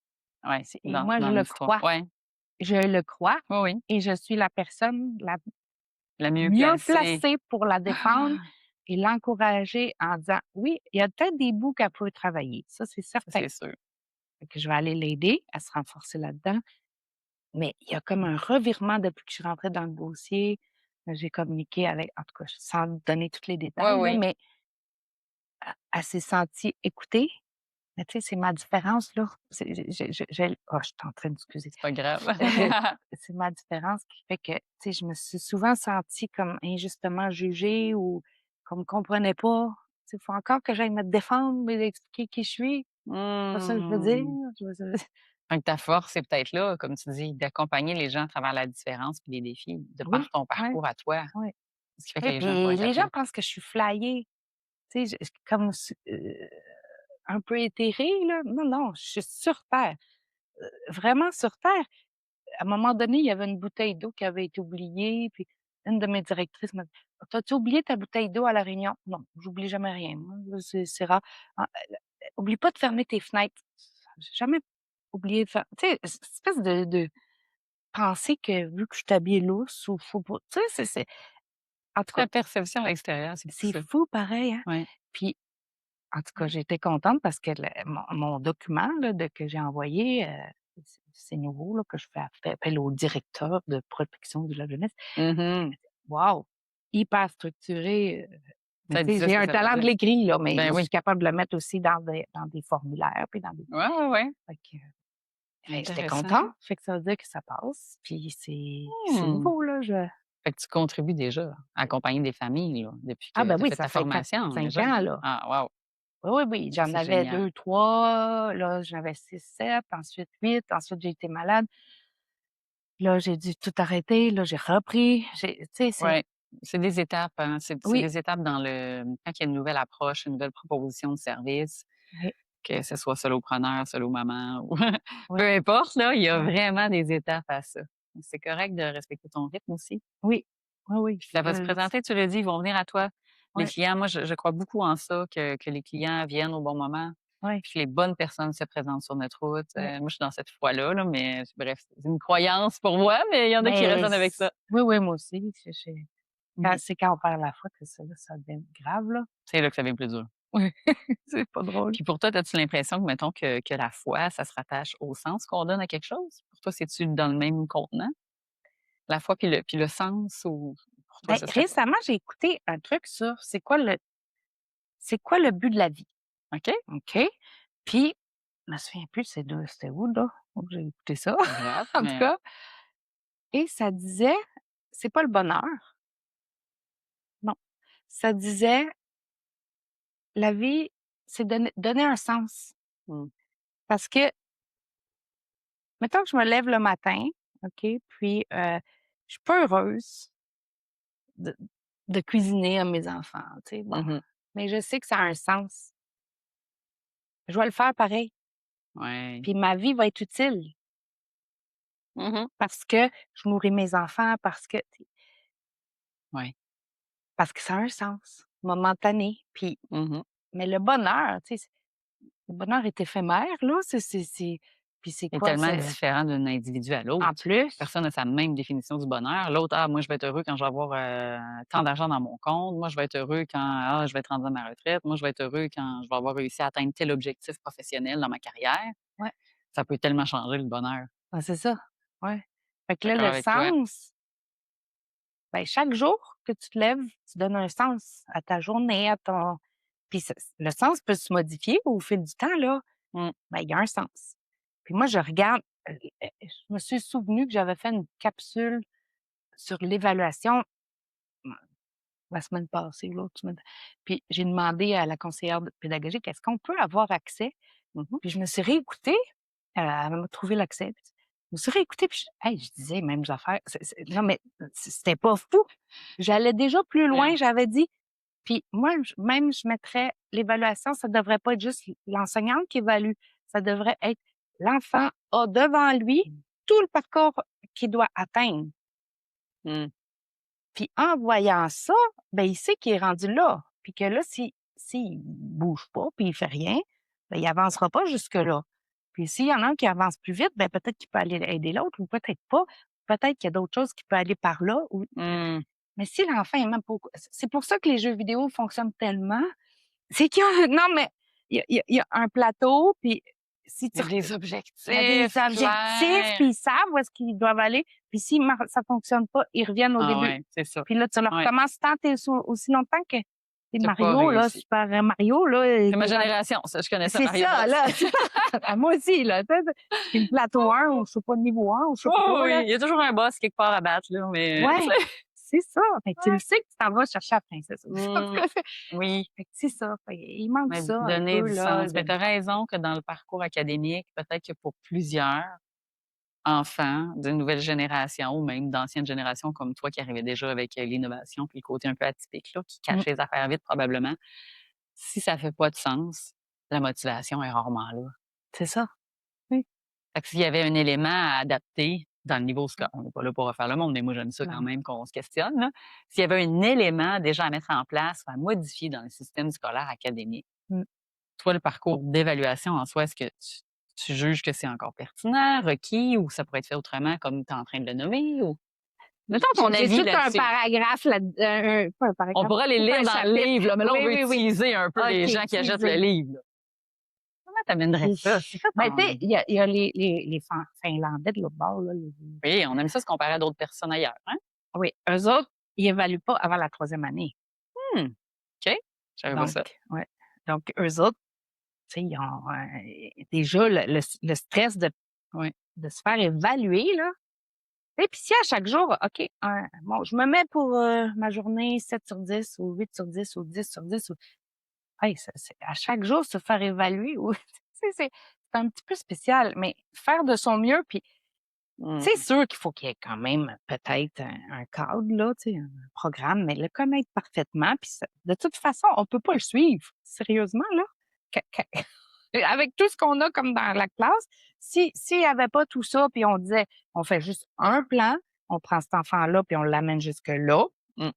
ouais, Et dans moi, dans l'histoire. Ouais, je le crois oui, oui, et je suis la personne la la mieux mieux placée. placée pour la défendre Ah! et l'encourager en disant: «Oui, il y a peut-être des bouts qu'elle peut travailler, ça, c'est Ça, certain». c'est sûr. Fait que je vais aller l'aider à se renforcer là-dedans, mais il y a comme un revirement depuis que je suis rentrée dans le dossier. J'ai communiqué avec en tout cas, sans donner tous les Oui, détails là, oui, mais elle s'est sentie écoutée. Mais tu sais, c'est ma différence là, c'est j'ai oh, je suis en train d'excuser. c'est pas grave. C'est ma différence qui fait que, tu sais, je me suis souvent sentie comme injustement jugée ou qu'on me comprenait pas. Tu sais, il faut encore que j'aille me défendre et expliquer qui je suis. C'est pas ça que je veux dire. Mmh. Je veux dire Fait que ta force, c'est peut-être là, comme tu dis, d'accompagner les gens à travers la différence puis les défis, de par oui, ton ouais, parcours à toi. ouais. Ce qui fait que Et les gens pourraient puis les gens t'appeler. pensent que je suis flyée, tu sais, comme un peu éthérée, là. Non, non, je suis sur terre, vraiment sur terre. À un moment donné, il y avait une bouteille d'eau qui avait été oubliée, puis une de mes directrices m'a dit: «T'as-tu oublié ta bouteille d'eau à la réunion?» «Non, j'oublie jamais rien, moi, là, c'est rare». «Ah, oublie pas de fermer tes fenêtres». J'ai jamais oublié de faire tu sais, cette espèce de pensée que vu que je suis habillée lousse ou faut pas tu sais, c'est en tout cas, Ta perception à l'extérieur, c'est beaucoup c'est ça. fou pareil, hein? Ouais. Puis, en tout cas, j'étais contente parce que mon document là de que j'ai envoyé, c'est nouveau là, que je fais appel au directeur de protection de la jeunesse. Mmh. Wow! Hyper structuré, mais Ça tu sais, disait j'ai ce que un ça veut talent de dire. l'écrit là, mais Ben je oui. suis capable de le mettre aussi dans des formulaires puis dans des Ouais, ouais, ouais. fait que, j'étais Intéressant. contente, fait que ça veut dire que ça passe, puis c'est Mmh. nouveau là, je Fait que tu contribues déjà à accompagner des familles, là, depuis ah que ben tu as oui, fait ça ta fait formation, 5 déjà? ans là. Ah wow! Oui, oui, oui, Ça, j'en c'est avais génial. 2, 3, là, j'en avais 6, 7, ensuite 8, ensuite j'ai été malade. Là, j'ai dû tout arrêter, là, j'ai repris, tu sais, c'est Ouais, c'est des étapes, hein. C'est oui, des étapes dans le quand il y a une nouvelle approche, une nouvelle proposition de service, oui, que ce soit solopreneur, solo-maman ou oui, peu importe, là, il y a ouais, vraiment des étapes à ça. C'est correct de respecter ton rythme aussi. oui, oui, oui, Puis ça va se présenter, tu l'as dit, ils vont venir à toi. Les ouais, clients, moi, je crois beaucoup en ça, que les clients viennent au bon moment, ouais, puis que les bonnes personnes se présentent sur notre route. ouais. Moi, je suis dans cette foi-là, là, mais bref, c'est une croyance pour moi, mais il y en a qui Mais résonnent avec ça. oui, oui, moi aussi, Mmh. c'est quand on perd la foi que ça, là, ça devient grave, là. C'est là que ça devient plus dur. Oui, c'est pas drôle. Puis pour toi, as-tu l'impression que, mettons, que la foi, ça se rattache au sens qu'on donne à quelque chose? Pour toi, c'est-tu dans le même contenant? La foi puis le sens ou pour toi, Ben, ce serait quoi? récemment, j'ai écouté un truc sur c'est quoi le but de la vie? OK? OK? Puis, je me souviens plus c'était où, là, où j'ai écouté ça, Pas grave, en tout mais cas, et ça disait c'est pas le bonheur, non, ça disait la vie, c'est donner un sens mmh, parce que mettons que je me lève le matin, OK, puis je suis pas heureuse de de cuisiner à mes enfants, tu sais, bon, Mmh. mais je sais que ça a un sens. Je vais le faire pareil, Ouais. puis ma vie va être utile Mmh. parce que je nourris mes enfants, Ouais. parce que ça a un sens momentané, puis Mmh. mais le bonheur, tu sais, le bonheur est éphémère, là, puis c'est C'est quoi? tellement C'est différent d'un individu à l'autre. en plus, Personne n'a sa même définition du bonheur. L'autre: «Ah, moi, je vais être heureux quand je vais avoir, tant d'argent dans mon compte. Moi, je vais être heureux quand, je vais être rendu à ma retraite. Moi, je vais être heureux quand je vais avoir réussi à atteindre tel objectif professionnel dans ma carrière». ouais, Ça peut tellement changer le bonheur. c'est ça, ouais. Fait que là, D'accord le avec toi. sens, ben, chaque jour que tu te lèves, tu donnes un sens à ta journée, à ton puis le sens peut se modifier au fil du temps, là, Mmh. ben, il y a un sens. Puis moi, je regarde, je me suis souvenue que j'avais fait une capsule sur l'évaluation, mmh, la semaine passée ou l'autre semaine, puis j'ai demandé à la conseillère pédagogique: «Est-ce qu'on peut avoir accès?» Mmh. Puis je me suis réécoutée, elle m'a trouvé l'accès, puis je me suis réécoutée, puis hey, je disais les mêmes affaires. Non, mais c'était pas fou. J'allais déjà plus loin, Ouais. j'avais dit puis moi, je mettrais l'évaluation, ça devrait pas être juste l'enseignante qui évalue, ça devrait être l'enfant a devant lui tout le parcours qu'il doit atteindre. Mmh. Puis en voyant ça, ben, il sait qu'il est rendu là, puis que là, s'il bouge pas, puis il fait rien, ben, il avancera pas jusque-là. Puis s'il y en a un qui avance plus vite, ben, peut-être qu'il peut aller aider l'autre ou peut-être pas. Peut-être qu'il y a d'autres choses qui peuvent aller par là ou Mmh. mais si l'enfant est même pas au cou c'est pour ça que les jeux vidéo fonctionnent tellement, c'est qu'il y a non, mais il y a un plateau, puis si Il y tu a des il y a des objectifs objectifs, clairs. puis ils savent où est-ce qu'ils doivent aller, puis si ça fonctionne pas, ils reviennent au Ah début. ouais, c'est ça. Puis là, tu leur Ouais, recommences tant et aussi longtemps que c'est tu pas Mario, là, réussi. Super Mario, là, C'est ma qui rentre génération, ça, je connaissais c'est Mario Bros. ça, là, moi aussi, là, tu sais, puis le plateau 1 ou je sais pas, niveau 1 ou je sais pas Oh trop, oui, là. il y a toujours un boss quelque part à battre, là, mais tu Ouais, sais? c'est ça. Fait que tu le Ouais. sais que tu t'en vas chercher la princesse. En tout Mmh. cas, Oui, fait que c'est ça. Fait il manque mais ça un donner peu, du là, sens. Mais de tu as raison que dans le parcours académique, peut-être que pour plusieurs enfants d'une nouvelle génération ou même d'anciennes générations comme toi qui arrivais déjà avec, l'innovation puis le côté un peu atypique là, qui mmh, cache les affaires vite probablement, si ça fait pas de sens, la motivation est rarement là. c'est ça. Oui. Fait que s'il y avait un élément à adapter dans le niveau Mmh, scolaire, on n'est pas là pour refaire le monde, mais moi j'aime ça quand non. même qu'on se questionne, là. S'il y avait un élément déjà à mettre en place ou à modifier dans le système scolaire académique, Mmh. toi, le parcours d'évaluation en soi, est-ce que tu juges que c'est encore pertinent, requis ou ça pourrait être fait autrement comme tu es en train de le nommer ou mettons ton J'ai avis tout un là-dessus? paragraphe là pas un On paragraphe, pourrait les tout lire un dans le chapitre. livre, là, mais là, on Oui, veut oui, oui. utiliser un peu les OK, gens qui achètent le teaser. livre, là. Comment tu amènerais ça? C'est quoi Ben, tu sais, ton il y a les Finlandais de l'autre bord, là, oui, on aime ça se comparer à d'autres personnes ailleurs, hein? oui, eux autres, ils évaluent pas avant la troisième année. Mmh, OK, je savais pas Donc ça. ouais, donc eux autres, tu sais, ils ont, déjà le stress Oui. de se faire évaluer, là. Et puis si à chaque jour, OK, bon, je me mets pour, ma journée 7/10 ou 8/10 ou 10/10 ou hey, c'est à chaque jour se faire évaluer ou tu sais, c'est un petit peu spécial, mais faire de son mieux, puis c'est Mmh. sûr qu'il faut qu'il y ait quand même peut-être un cadre, là, tu sais, un programme, mais le connaître parfaitement, puis ça de toute façon, on peut pas le suivre, sérieusement, là. Que avec tout ce qu'on a comme dans la classe, s'il y avait pas tout ça, puis on disait: «On fait juste un plan, on prend cet enfant-là, puis on l'amène jusque là», Mmh.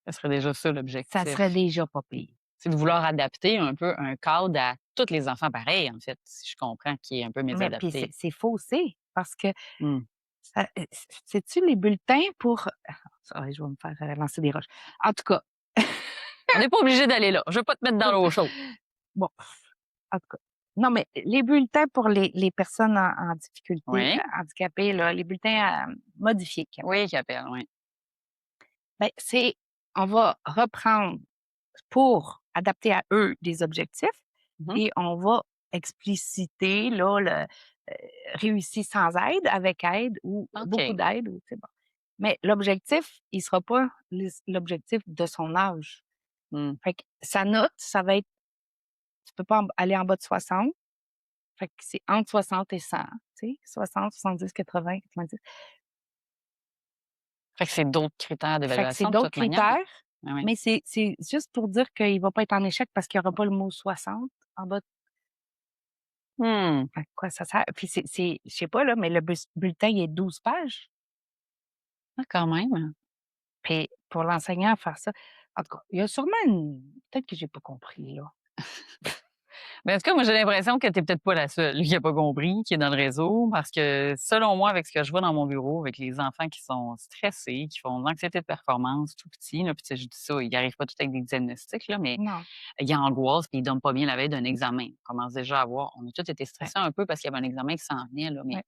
Ça serait déjà ça ça serait l'objectif. déjà pas pire. C'est de vouloir adapter un peu un cadre à tous les enfants pareils, en fait, si je comprends, qui est un peu Mais puis mésadapté. c'est faussé parce que Mmh. ça, sais-tu les bulletins pour ah, je vais me faire, lancer des roches. En tout cas, On n'est pas obligé d'aller là. Je veux pas te mettre dans l'eau chaude. bon, en tout cas, non, mais les bulletins pour les personnes en difficulté, Oui. handicapées, là, les bulletins, modifiés qu'ils appellent. Oui, qui appelle, oui. Ben, on va reprendre pour adapter à eux des objectifs Mmh. et on va expliciter là le, réussi sans aide, avec aide ou beaucoup OK. d'aide ou c'est bon. Mais l'objectif, il sera pas l'objectif de son âge. Mmh. Fait que sa note, ça va être tu peux pas aller en bas de 60, Fait que c'est entre 60 et 100, tu sais, 60, 70, 80, 90. Fait que c'est d'autres critères Fait que c'est d'évaluation de d'autres toute manière. critères, Ah oui. mais c'est juste pour dire qu'il va pas être en échec parce qu'il y aura pas le mot 60 en bas. Mmh. À quoi ça sert? Puis je sais pas là, mais le bulletin, il est 12 pages. Ah, quand même. Puis pour l'enseignant faire ça, en tout cas, il y a sûrement une peut-être que j'ai pas compris là. Mais en tout cas, moi, j'ai l'impression que tu es peut-être pas la seule qui a pas compris, qui est dans le réseau, parce que selon moi, avec ce que je vois dans mon bureau, avec les enfants qui sont stressés, qui font de l'anxiété de performance tout petits, là, puis tu sais, je dis ça, ils arrivent pas tous avec des diagnostics, là, mais Non, ils angoissent puis ils dorment pas bien la veille d'un examen. On commence déjà à voir. On a tous été ouais, stressés un peu parce qu'il y avait un examen qui s'en venait, là, mais ouais,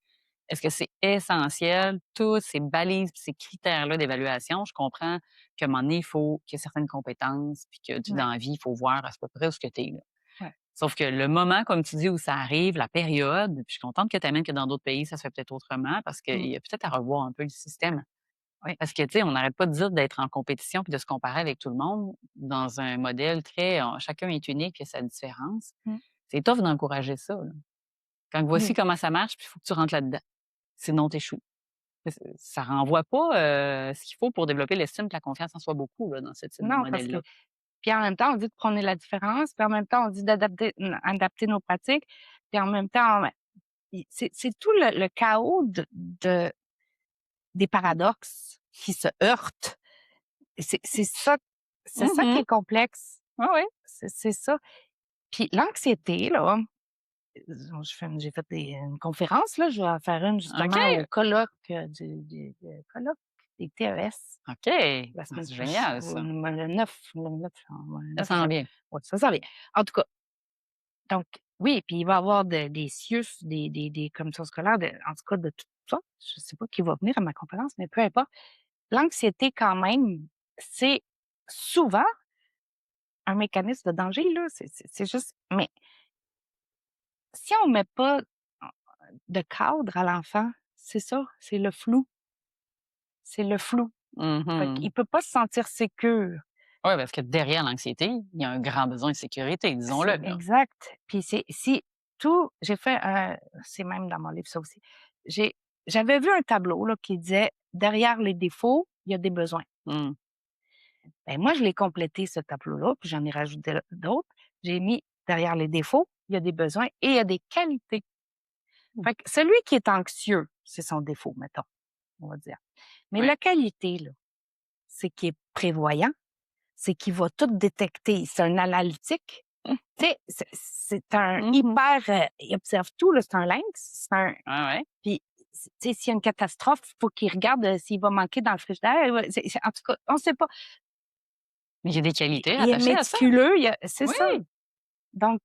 est-ce que c'est essentiel, tous ces balises puis ces critères-là d'évaluation? Je comprends qu'à un moment donné, il faut qu'il y ait certaines compétences puis que tu ouais, dans la vie, il faut voir à peu près où ce que tu es, là. ouais. Sauf que le moment, comme tu dis, où ça arrive, la période, puis je suis contente que tu amènes que dans d'autres pays, ça se fait peut-être autrement parce qu'il Mmh, y a peut-être à revoir un peu le système. ouais, Parce que, tu sais, on n'arrête pas de dire d'être en compétition puis de se comparer avec tout le monde dans un modèle très, chacun est unique puis a sa différence. mmh, C'est tough d'encourager ça, là. Quand voici oui. comment ça marche, puis il faut que tu rentres là-dedans. Sinon, tu échoues. Ça renvoie pas, ce qu'il faut pour développer l'estime et la confiance en soi beaucoup, là, dans ce type de Non, parce que modèle-là. puis en même temps, on dit de prôner la différence, puis en même temps, on dit adapter nos pratiques, puis en même temps, c'est tout le chaos des paradoxes qui se heurtent. C'est ça qui Mmh. est complexe. Ouais, ouais. C'est ça. Puis l'anxiété, là, j'ai fait une conférence, là, je vais en faire une justement au OK. colloque, colloque des TES OK. la Ah, semaine c'est prochaine, génial ça. le 9 ouais, le Ça 9 sent juin. bien. Ouais, ça s'en vient. En tout cas, donc oui, puis il va y avoir des CIUS, des commissions scolaires, en tout cas de tout ça. Je sais pas qui va venir à ma conférence, mais peu importe. L'anxiété quand même, c'est souvent un mécanisme de danger, là, c'est juste mais si on met pas de cadre à l'enfant, c'est ça, c'est le flou. C'est le flou. Fait Mmh. qu'il peut pas se sentir sécure. Ouais, parce que derrière l'anxiété, il y a un grand besoin de sécurité, C'est disons-le, là. exact. Puis c'est si tout j'ai fait un c'est même dans mon livre ça aussi. J'ai j'avais vu un tableau là qui disait: «Derrière les défauts, il y a des besoins». Mmh. Ben moi je l'ai complété ce tableau-là, puis j'en ai rajouté d'autres. J'ai mis: «Derrière les défauts, il y a des besoins et il y a des qualités». Mmh. Fait que celui qui est anxieux, c'est son défaut, mettons, on va dire. Mais Ouais. la qualité là, c'est qu'il est prévoyant, c'est qu'il va tout détecter, c'est un analytique. Tu sais, c'est un Mmh. hyper, il observe tout là, c'est un lynx, c'est un Ouais, ouais. puis tu sais, s'il y a une catastrophe, il faut qu'il regarde, s'il va manquer dans le frigidaire, en tout cas, on sait pas. Mais il y a des qualités Il est attachées à ça. méticuleux, c'est Oui. ça. Donc,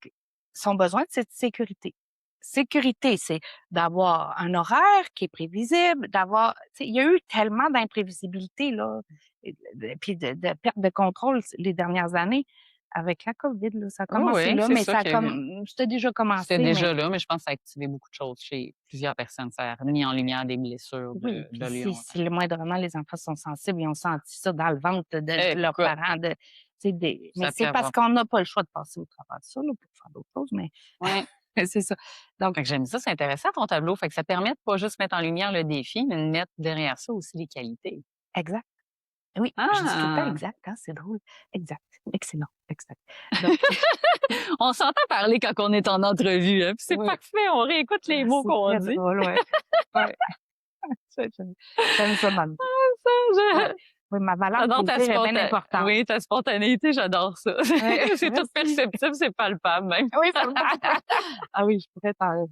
son besoin, c'est de sécurité. Sécurité, c'est d'avoir un horaire qui est prévisible, d'avoir tu sais, il y a eu tellement d'imprévisibilité là, et puis de perte de contrôle les dernières années. Avec la COVID là, ça a Oui, commencé oui, là, c'est mais ça ça a que c'était déjà c'était commencé, mais déjà là, mais je pense que ça a activé beaucoup de choses chez plusieurs personnes. Ça a mis en lumière des blessures oui, de puis lieu longtemps. si le moindrement les enfants sont sensibles, ils ont senti ça dans le ventre de leurs Écoute, parents, de tu sais des mais ça peut c'est parce avoir qu'on n'a pas le choix de passer au travers de ça là, pour faire d'autres choses, mais ouais. c'est ça. Donc Fait que j'aime ça, c'est intéressant ton tableau. Fait que ça permet de pas juste mettre en lumière le défi, mais de mettre derrière ça aussi les qualités. exact. Oui, je dis tout le temps Ah! exact, hein, c'est drôle. Exact. Excellent, exact. Donc On s'entend parler quand on est en entrevue, hein, puis c'est oui, parfait, on réécoute les mots c'est qu'on très dit. drôle, ouais. Ouais, ça j'aime ça dans le jeu. Ça, Ouais. je Oui, ma valeur j'adore ta plaisir est bien importante. oui, ta spontanéité, j'adore ça. Ouais, C'est tout merci. perceptible, c'est palpable même. Oui, ça me ah oui, je pourrais t'en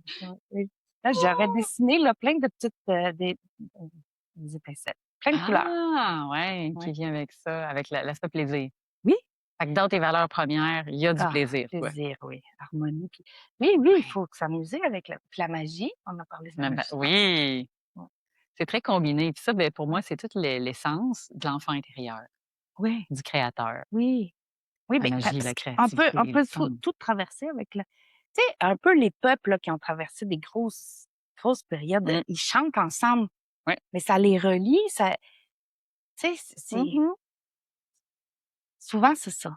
oui. Là, j'aurais dessiné là plein de petites, des étincelles, plein de couleurs. Ah! Ouais, qui Ouais. vient avec ça, avec l'aspect plaisir. Oui? Fait que dans tes valeurs premières, il y a du Ah, plaisir, quoi. plaisir, oui, harmonie, puis oui, oui, il Ouais. faut s'amuser avec la magie, on a parlé de la Mais magie tantôt. oui, Ouais. c'est très combiné. Puis ça, ben, pour moi, Ouais. c'est toute l'essence de l'enfant intérieur, Oui, du créateur. oui. Oui, La beh, magie, parce la qu'on peut créativité, on le peut fun. tout traverser avec le tu sais, un peu les peuples là, qui ont traversé des grosses périodes, Mmh. ils chantent ensemble, Ouais. mais ça les relie, ça tu sais, Mmh. souvent c'est ça.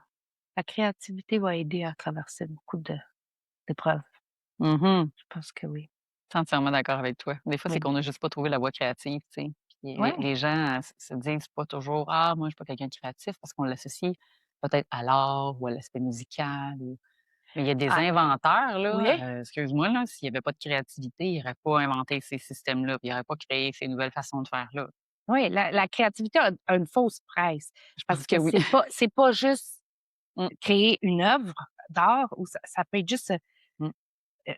La créativité va aider à traverser beaucoup d'épreuves. Mhm. Je pense que oui. Entièrement d'accord avec toi. Des fois, c'est Mais qu'on n'a juste pas trouvé la voie créative, tu sais. Puis ouais. les gens se disent pas toujours: «Ah, moi, je suis pas quelqu'un de créatif», parce qu'on l'associe peut-être à l'art ou à l'aspect musical ou mais il y a des Ah, inventeurs, là, oui, excuse-moi, là, s'il y avait pas de créativité, ils n'auraient pas inventé ces systèmes-là, puis ils n'auraient pas créé ces nouvelles façons de faire là. oui, la créativité a une fausse presse Je parce pense que que oui. c'est pas juste Mmh, créer une œuvre d'art ou ça peut être juste, mmh.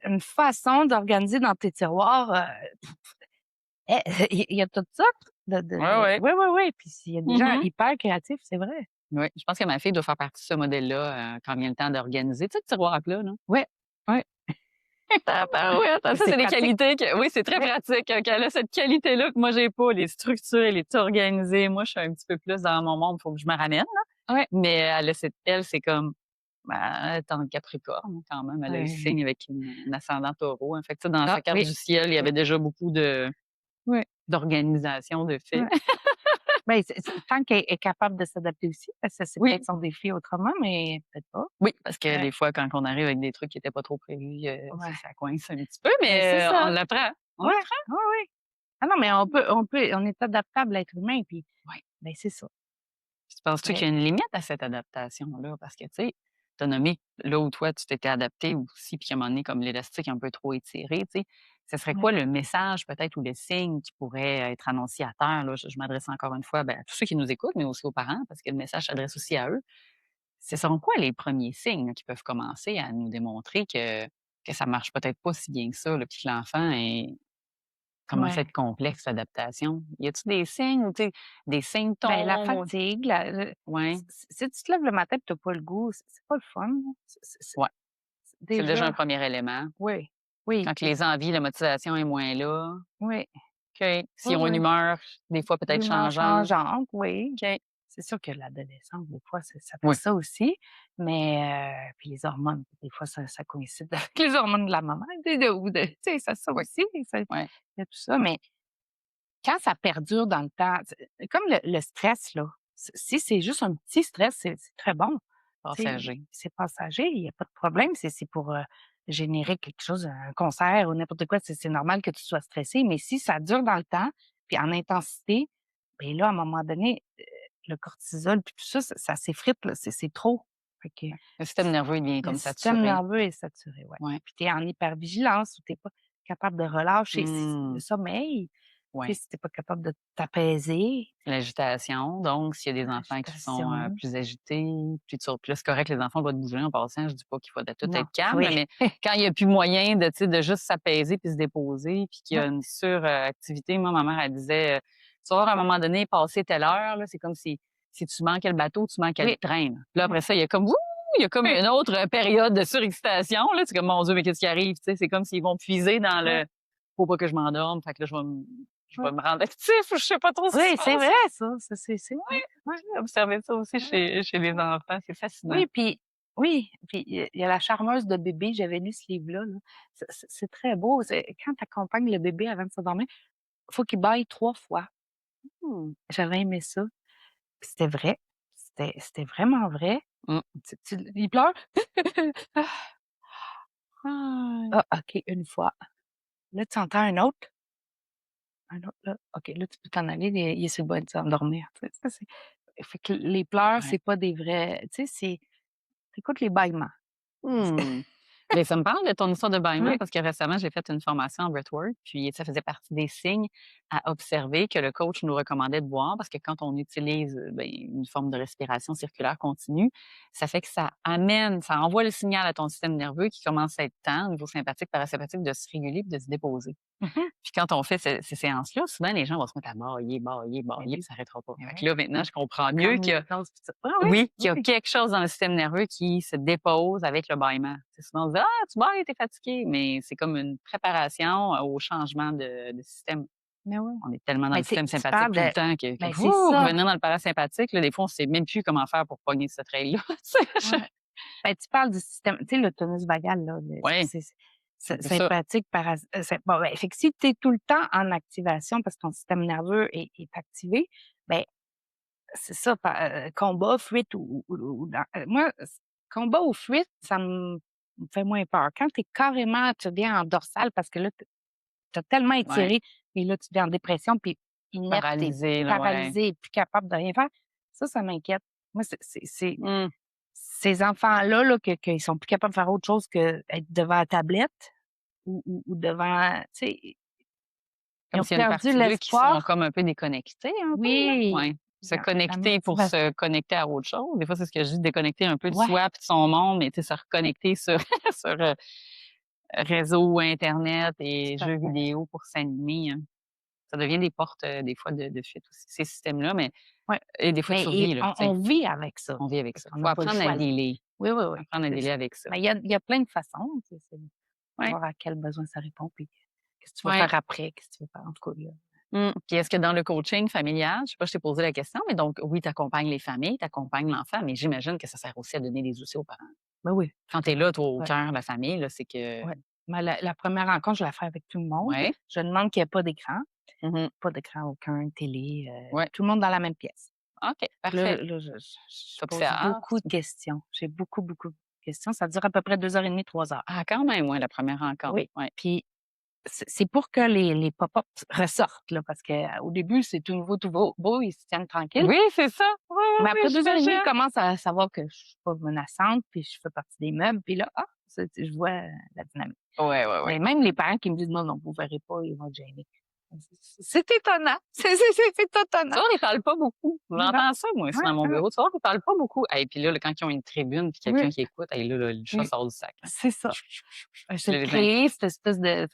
une façon d'organiser dans tes tiroirs, eh, il y a toutes sortes Ouais, de ouais. oui, oui, oui, puis s'il y a des gens Mmh. hyper créatifs, c'est vrai. Ouais, je pense que ma fille doit faire partie de ce modèle-là, quand vient le temps d'organiser. Tu sais, le tiroir à plat, là? Ouais, ouais, Tabarouette! Ça, c'est c'est des pratique. qualités que oui, c'est très Ouais, pratique, qu'elle a cette qualité-là que moi j'ai pas, les structures, elle est organisée. Moi, je suis un petit peu plus dans mon monde, il faut que je me ramène, là. ouais, Mais elle, c'est comme, ben, elle est en Capricorne quand même, elle a le ouais. signe avec un ascendant Taureau, hein. Fait que, tu sais, dans Ah sa carte oui, du ciel, il y oui, avait déjà beaucoup oui, d'organisation de fait. ouais. Ben, tant qu'elle est capable de s'adapter aussi, parce que c'est Oui, peut-être son défi autrement, mais peut-être pas. oui, parce que Ouais, des fois, quand on arrive avec des trucs qui étaient pas trop prévus, ouais. ça coince un petit peu, Ben, c'est mais on ça. l'apprend. On Ouais, l'apprend. ouais, ouais. Ah non, mais on est adaptable, l'être humain, puis Ouais. ben, c'est ça. Puis penses-tu Mais qu'il y a une limite à cette adaptation-là? Parce que, tu sais, tu as nommé là où toi, tu t'étais adapté aussi, puis à un moment donné, comme l'élastique un peu trop étiré, tu sais, ce serait ouais, quoi le message peut-être ou le signe qui pourrait être annoncé à terre? Là? Je m'adresse encore une fois ben, à tous ceux qui nous écoutent, mais aussi aux parents, parce que le message s'adresse aussi à eux. Ce seront quoi les premiers signes là, qui peuvent commencer à nous démontrer que ça marche peut-être pas si bien que ça, là, puis que l'enfant commence à ouais. être complexe, l'adaptation? Y a-tu des signes ou tu sais, des Ben, la symptômes? fatigue, Ouais, si tu te lèves le matin et tu as pas le goût, c'est pas le fun, là. ouais. C'est déjà un Déjà premier élément. oui, oui, Quand les envies, la motivation est moins là, oui, OK. oui, S'ils ont une oui. humeur, des fois peut-être L'humeur changeante, changeante, oui. OK. C'est sûr que l'adolescence, des fois, ça fait Oui. ça aussi, mais puis les hormones, des fois, ça coïncide avec les hormones de la maman, ou de tu sais, ça Oui, aussi, ça il ouais. y a tout ça, mais quand ça perdure dans le temps, comme le stress, là, si c'est juste un petit stress, c'est très bon. Tu sais, Passager. c'est passager, il y a pas de problème, c'est pour, générer quelque chose, un concert ou n'importe quoi, c'est normal que tu sois stressé, mais si ça dure dans le temps, puis en intensité, ben là, à un moment donné, le cortisol puis tout ça, ça s'effrite, là, c'est trop. Fait que Ouais. Le système nerveux, il devient le comme système saturé. nerveux est saturé, ouais. Ouais. Puis tu es en hypervigilance ou tu es pas capable de relâcher. Le Mmh. sommeil, tu Ouais. sais, si tu es pas capable de t'apaiser, L'agitation, donc s'il y a des enfants qui sont, l'agitation. plus agités, puis là, c'est correct, les enfants doivent bouger en passant, je dis pas qu'il faut de tout Non, être calme, oui, là, mais quand il y a plus moyen de, tu sais, de juste s'apaiser puis se déposer, puis qu'il y a ouais, une suractivité. Moi, ma mère, elle disait, «Tu vas voir, à un moment donné, passer telle heure, là, c'est comme si tu manquais le bateau, tu manquais le oui, train, là». Puis là, ouais, après ça, il y a comme, wouh! Il y a comme oui, une autre, période de surexcitation, là. C'est comme: «Mon Dieu, mais qu'est-ce qui arrive?» Tu sais, c'est comme s'ils vont puiser dans ouais, le: «Faut pas que je m'endorme, fait que là, je vais ouais. me rendre actif» ou je sais pas trop ce qui se Oui, c'est passe. vrai ça, ça c'est Ouais, vrai, ouais, j'ai observé ça aussi c'est vrai. chez les enfants, c'est fascinant. Oui, puis oui, puis il y a La charmeuse de bébé, j'avais lu ce livre-là, là. C'est très beau, c'est quand tu accompagnes le bébé avant de s'endormir, faut qu'il bâille 3 fois. Mmh. J'avais aimé ça, puis c'était vrai, c'était vraiment vrai. Mmh. Il pleure? Ah, Ah, OK, une fois. Là, tu entends un autre, là. OK, là, tu peux t'en aller, il est sur le bord de s'endormir. Tu sais, ça, fait que les pleurs, ouais. c'est pas des vrais tu sais, tu écoutes les bâillements. Mmh. Beh, ça me parle de ton histoire de bâillement Oui. parce que récemment, j'ai fait une formation en breathwork, puis ça faisait partie des signes à observer que le coach nous recommandait de voir parce que quand on utilise, ben, une forme de respiration circulaire continue, ça fait que ça envoie le signal à ton système nerveux qui commence à être temps, au niveau sympathique, parasympathique, de se réguler puis de se déposer. Mmh. Puis quand on fait ces séances-là, souvent les gens vont se mettre à bâiller, bâiller, Mais bâiller, puis oui, ça n'arrêtera pas. mais Fait que ouais. là, maintenant, je comprends mieux Comme que l'hypnose puis ça. Ah oui, oui, qu'il y a oui. quelque chose dans le système nerveux qui se dépose avec le bâillement. C'est souvent on dit: «Ah, tu bailles, tu es fatigué», mais c'est comme une préparation au changement de système. Mais oui. On est tellement dans Mais le système tu sympathique parles tout le de temps que ben, c'est ça. revenir dans le parasympathique, là, des fois, on sait même plus comment faire pour pogner ce trail-là. Tu sais, Ouais. Ben, tu parles du système tu sais, le tonus vagal, là, ouais, c'est un c'est peu ça. sympathique, c'est bon, ben, fait que si tu es tout le temps en activation parce que ton système nerveux est activé, ben, c'est ça, combat, fuite ou dans moi, combat ou fuite, ça me me fait moins peur. Quand tu es carrément, tu deviens en dorsale parce que là, tu as tellement Ouais. étiré et là, tu deviens en dépression puis inerte, tu Paralysé, là, ouais. paralysé, plus capable de rien faire. Ça m'inquiète. Moi, c'est Mmh. ces enfants-là, là, qu'ils sont plus capables de faire autre chose qu'être devant la tablette ou devant, tu sais, ils Comme ont s'il y a une perdu partie d'eux qui sont l'espoir. comme un peu déconnectés un peu, là? Oui, Ouais. Se la connecter pour motivation. se connecter à autre chose. Des fois, c'est ce que je dis, déconnecter un peu de Ouais, soi puis de son monde, mais tu sais, se reconnecter sur sur, réseaux internet et tout à jeux fait. vidéo pour s'animer, hein. Ça devient des portes, des fois de fuite aussi, ces systèmes-là, mais Ouais, et des fois de mais survie, là, tu on sais. vit avec ça On vit avec parce ça. qu'on Faut n'a pas le apprendre à choix, là. dealer, Oui, oui, oui, apprendre à c'est dealer ça. avec ça. Mais il y a plein de façons, tu sais, c'est Ouais, voir à quel besoin ça répond puis qu'est-ce que tu veux ouais. faire après, qu'est-ce que tu veux faire en tout cas, là. Puis est-ce que dans le coaching familial, je sais pas, je t'ai posé la question, mais donc oui, tu accompagnes les familles, tu accompagnes l'enfant, mais j'imagine que ça sert aussi à donner des outils aux parents. Ben oui, Quand tout tu à es fait. là, toi, au Ouais, cœur de la famille, là, c'est que ouais. Mais la première rencontre, je la fais avec tout le monde. ouais. Je demande qu'il y ait Mmh. pas d'écran, aucun télé, Ouais. tout le monde dans la même pièce. OK, Là parfait. là, je pose T'observes. beaucoup de questions. J'ai beaucoup, beaucoup de questions. Ça dure à peu près 2 heures et demie, 3 heures. Ah, quand même, ouais, la première rencontre. Oui, Ouais. puis c'est pour que les pop-ups ressortent, là, parce qu'au début, c'est tout nouveau, tout beau, ils se tiennent tranquilles. Oui, c'est ça. Oui, oui, Mais oui, après 2 heures et demie, ils j'imagine. commencent à savoir que je suis pas menaçante, puis je fais partie des meubles, puis là, je vois la dynamique. Ouais, ouais, ouais. Mais même les parents qui me disent: «Non, non, vous verrez pas, ils vont être gênés». C'est étonnant, c'est Tu étonnant. vois, on les parle pas beaucoup. Non, J'entends ça, moi aussi, ouais, dans mon ouais, bureau. Tu vois, on les parle pas beaucoup. Et puis là, quand ils ont une tribune puis oui, quelqu'un qui écoute, hey, là, le chat oui, sort du sac, hein. c'est ça. Je C'est de les créer cette espèce de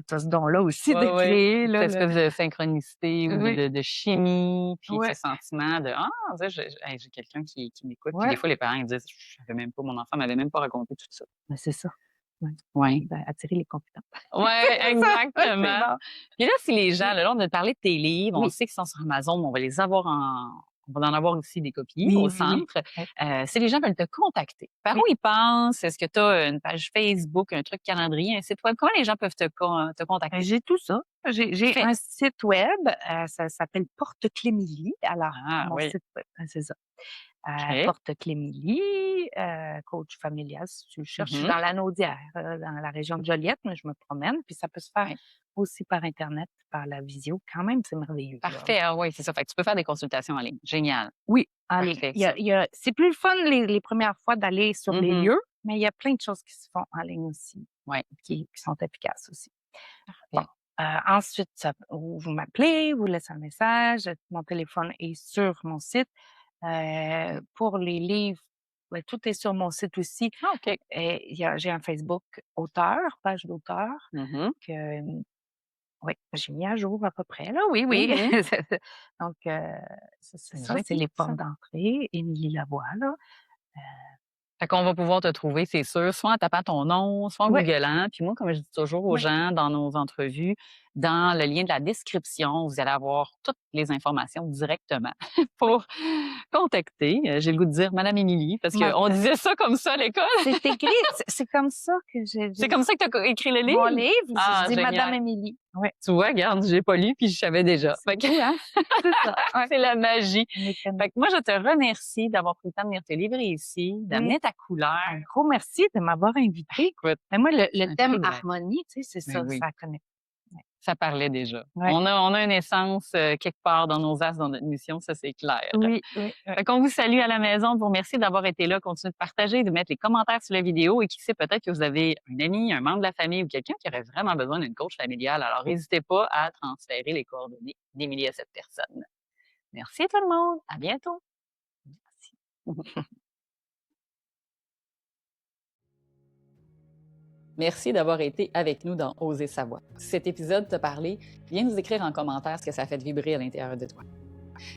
tu ce don-là aussi de ouais, ouais. créer là Cette le espèce de synchronicité ou de oui, de chimie, puis ce ouais, sentiment de: «Ah, tu sais, hey, j'ai quelqu'un qui m'écoute». Puis des ouais, fois, les parents, ils disent: «Je savais même pas, mon enfant m'avait même pas raconté tout ça». ben, c'est ça. Ouais, Ouais. attirer les confidents. Ouais, C'est ça, ouais, c'est exactement. bon. Puis là, si les gens, là, on a parlé de tes livres, on Oui, sait qu'ils sont sur Amazon, mais on va les avoir on va en avoir aussi des copies oui, au oui, oui. centre. Ouais, Si les gens veulent te contacter, par où oui. ils passent? Est-ce que tu as une page Facebook, un truc calendrier, un site web? Comment les gens peuvent te Ben, contacter? j'ai tout ça. J'ai Parfait. un site web, ça s'appelle Porte Clémélie. Alors, Ah mon oui, site web, c'est ça. OK. Porte Clémélie, coach familial, si tu le cherches. Je suis Mmh. dans l'Anaudière, dans la région de Joliette, mais je me promène. Puis ça peut se faire Ouais. aussi par Internet, par la visio. Quand même, c'est merveilleux, là. Parfait, ah oui, c'est ça. Fait que tu peux faire des consultations en ligne. Génial. Oui, allez, Parfait, ça. c'est plus le fun les premières fois d'aller sur les Mmh. lieux, mais il y a plein de choses qui se font en ligne aussi, Ouais, qui sont efficaces aussi. Bon, parfait. ensuite, vous m'appelez, vous laissez un message, mon téléphone est sur mon site. Pour les livres, ben, tout est sur mon site aussi. Ah OK. J'ai un Facebook auteur, page d'auteur Mmh. que, oui, j'ai mis à jour à peu près là, oui, oui. Mmh. Donc c'est C'est ça, c'est génial les ça. portes d'entrée, Émilie Lavoie, là. Fait qu'on va pouvoir te trouver, c'est sûr, soit en tapant ton nom, soit en Oui, googlant. Puis moi, comme je dis toujours aux oui. gens dans nos entrevues, dans le lien de la description, vous allez avoir toutes les informations directement pour contacter, j'ai le goût de dire Madame Émilie, parce Ma qu'on disait ça comme ça à l'école. C'est écrit, c'est comme ça que C'est comme ça que tu as écrit le mon livre? livre, je Ah, dis Madame génial. Émilie. Oui, Tu vois, regarde, j'ai pas lu puis je savais déjà. c'est Fait que beau, hein? C'est ça, ouais. c'est la magie. Mécanique. Fait que moi, je te remercie d'avoir pris le temps de venir te livrer ici, Oui. d'amener ta couleur. Un gros merci de m'avoir invitée. Écoute, Ben moi, le un thème privilège. harmonie, tu sais, c'est Ben ça, oui. ça connecte. Ça parlait déjà. Ouais. On a une essence, quelque part dans nos astres, dans notre mission, ça, c'est clair. Oui, oui, oui. Fait qu'on vous salue à la maison, on vous remercie d'avoir été là. Continuez de partager, de mettre les commentaires sur la vidéo et qui sait, peut-être que vous avez un ami, un membre de la famille ou quelqu'un qui aurait vraiment besoin d'une coach familiale. Alors, n'hésitez pas à transférer les coordonnées d'Émilie à cette personne. Merci tout le monde. À bientôt. Merci. Merci d'avoir été avec nous dans Oser sa voix. Si cet épisode t'a parlé, viens nous écrire en commentaire ce que ça fait vibrer à l'intérieur de toi.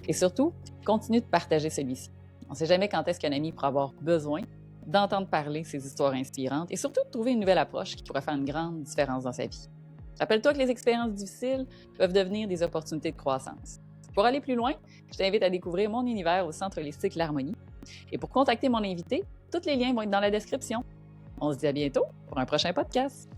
Et surtout, continue de partager celui-ci. On ne sait jamais quand est-ce qu'un ami pourra avoir besoin d'entendre parler ces histoires inspirantes et surtout de trouver une nouvelle approche qui pourrait faire une grande différence dans sa vie. Rappelle-toi que les expériences difficiles peuvent devenir des opportunités de croissance. Pour aller plus loin, je t'invite à découvrir mon univers au Centre holistique L'Harmonie. Et pour contacter mon invité, tous les liens vont être dans la description. On se dit à bientôt pour un prochain podcast.